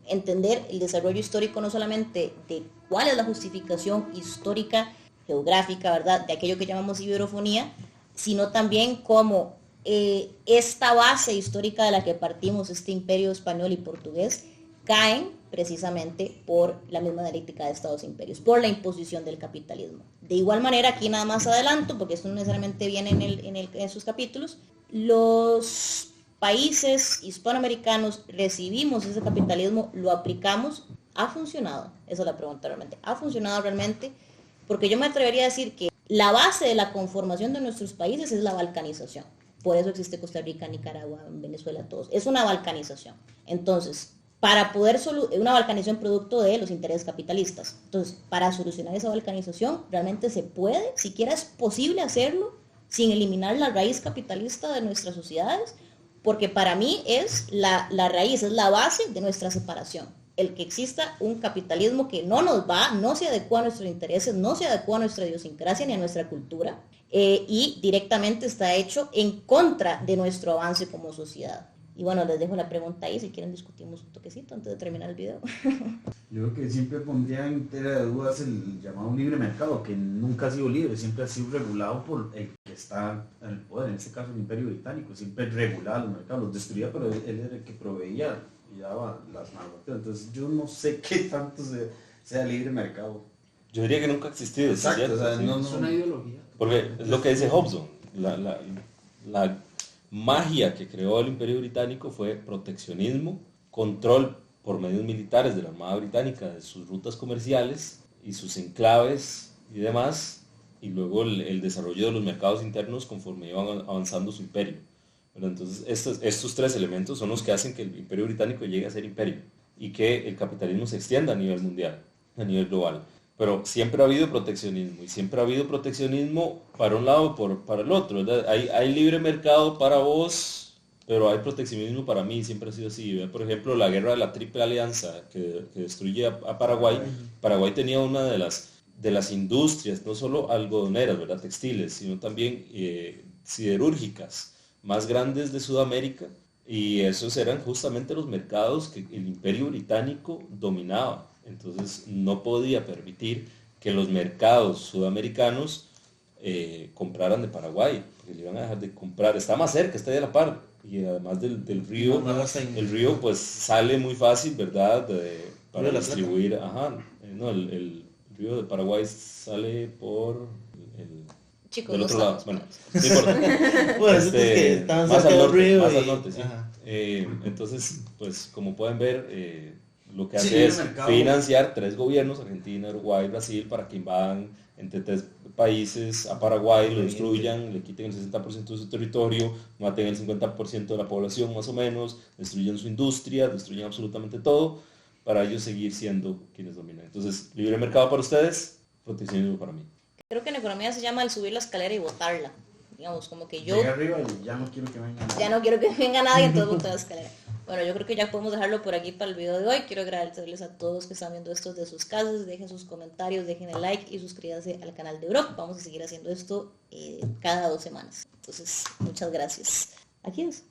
Entender el desarrollo histórico no solamente de cuál es la justificación histórica, geográfica, ¿verdad?, de aquello que llamamos iberofonía, sino también cómo esta base histórica de la que partimos, este imperio español y portugués, caen precisamente por la misma dialéctica de Estados imperios, por la imposición del capitalismo. De igual manera, aquí nada más adelanto, porque esto no necesariamente viene en sus capítulos, los países hispanoamericanos recibimos ese capitalismo, lo aplicamos, ¿ha funcionado? Esa es la pregunta realmente. ¿Ha funcionado realmente? Porque yo me atrevería a decir que la base de la conformación de nuestros países es la balcanización. Por eso existe Costa Rica, Nicaragua, Venezuela, todos. Es una balcanización. Entonces, para poder una balcanización producto de los intereses capitalistas. Entonces, para solucionar esa balcanización, realmente se puede, siquiera es posible hacerlo sin eliminar la raíz capitalista de nuestras sociedades, porque para mí es la raíz, es la base de nuestra separación. El que exista un capitalismo que no se adecua a nuestros intereses, no se adecua a nuestra idiosincrasia ni a nuestra cultura, y directamente está hecho en contra de nuestro avance como sociedad. Y bueno, les dejo la pregunta ahí, si quieren discutimos un toquecito antes de terminar el video. Yo creo que siempre pondría en tela de dudas el llamado libre mercado, que nunca ha sido libre, siempre ha sido regulado por el que está en el poder, en este caso el Imperio Británico, siempre regulaba los mercados, los destruía, pero él era el que proveía y daba las normativas. Entonces yo no sé qué tanto sea libre mercado. Yo diría que nunca ha existido. Exacto, o sea, no es una ideología. Porque es lo que dice Hobson, la magia que creó el Imperio Británico fue proteccionismo, control por medios militares de la Armada Británica de sus rutas comerciales y sus enclaves y demás, y luego el desarrollo de los mercados internos conforme iban avanzando su imperio. Pero entonces estos tres elementos son los que hacen que el Imperio Británico llegue a ser imperio y que el capitalismo se extienda a nivel mundial, a nivel global. Pero siempre ha habido proteccionismo, y siempre ha habido proteccionismo para un lado para el otro, ¿verdad? Hay libre mercado para vos, pero hay proteccionismo para mí, siempre ha sido así, ¿verdad? Por ejemplo, la guerra de la Triple Alianza que destruye a Paraguay. Paraguay tenía una de las industrias, no solo algodoneras, ¿verdad?, textiles, sino también siderúrgicas más grandes de Sudamérica, y esos eran justamente los mercados que el Imperio Británico dominaba. Entonces no podía permitir que los mercados sudamericanos compraran de Paraguay, porque le iban a dejar de comprar. Está más cerca, está ahí a la par, y además del río, No, no, el río pues sale muy fácil, ¿verdad? Para Río de la distribuir, no, el río de Paraguay sale por el Chicos, del no otro lado, estamos bueno, no importa. Bueno, es que estaban más cerca al del norte, río más y- al norte, sí. ajá. Entonces, pues como pueden ver, lo que Sí, hace el es mercado. financiar 3 gobiernos, Argentina, Uruguay, Brasil, para que invadan entre 3 países a Paraguay, lo destruyan, le quiten el 60% de su territorio, maten el 50% de la población más o menos, destruyan su industria, destruyan absolutamente todo, para ellos seguir siendo quienes dominan. Entonces, libre mercado para ustedes, proteccionismo para mí. Creo que en economía se llama el subir la escalera y botarla. Digamos, como que yo Llegué arriba y ya no quiero que vengan. ya no quiero que venga nadie, entonces boto la escalera. Bueno, yo creo que ya podemos dejarlo por aquí para el video de hoy. Quiero agradecerles a todos que están viendo esto de sus casas. Dejen sus comentarios, dejen el like y suscríbanse al canal de Europe. Vamos a seguir haciendo esto cada 2 semanas. Entonces, muchas gracias. Aquí es.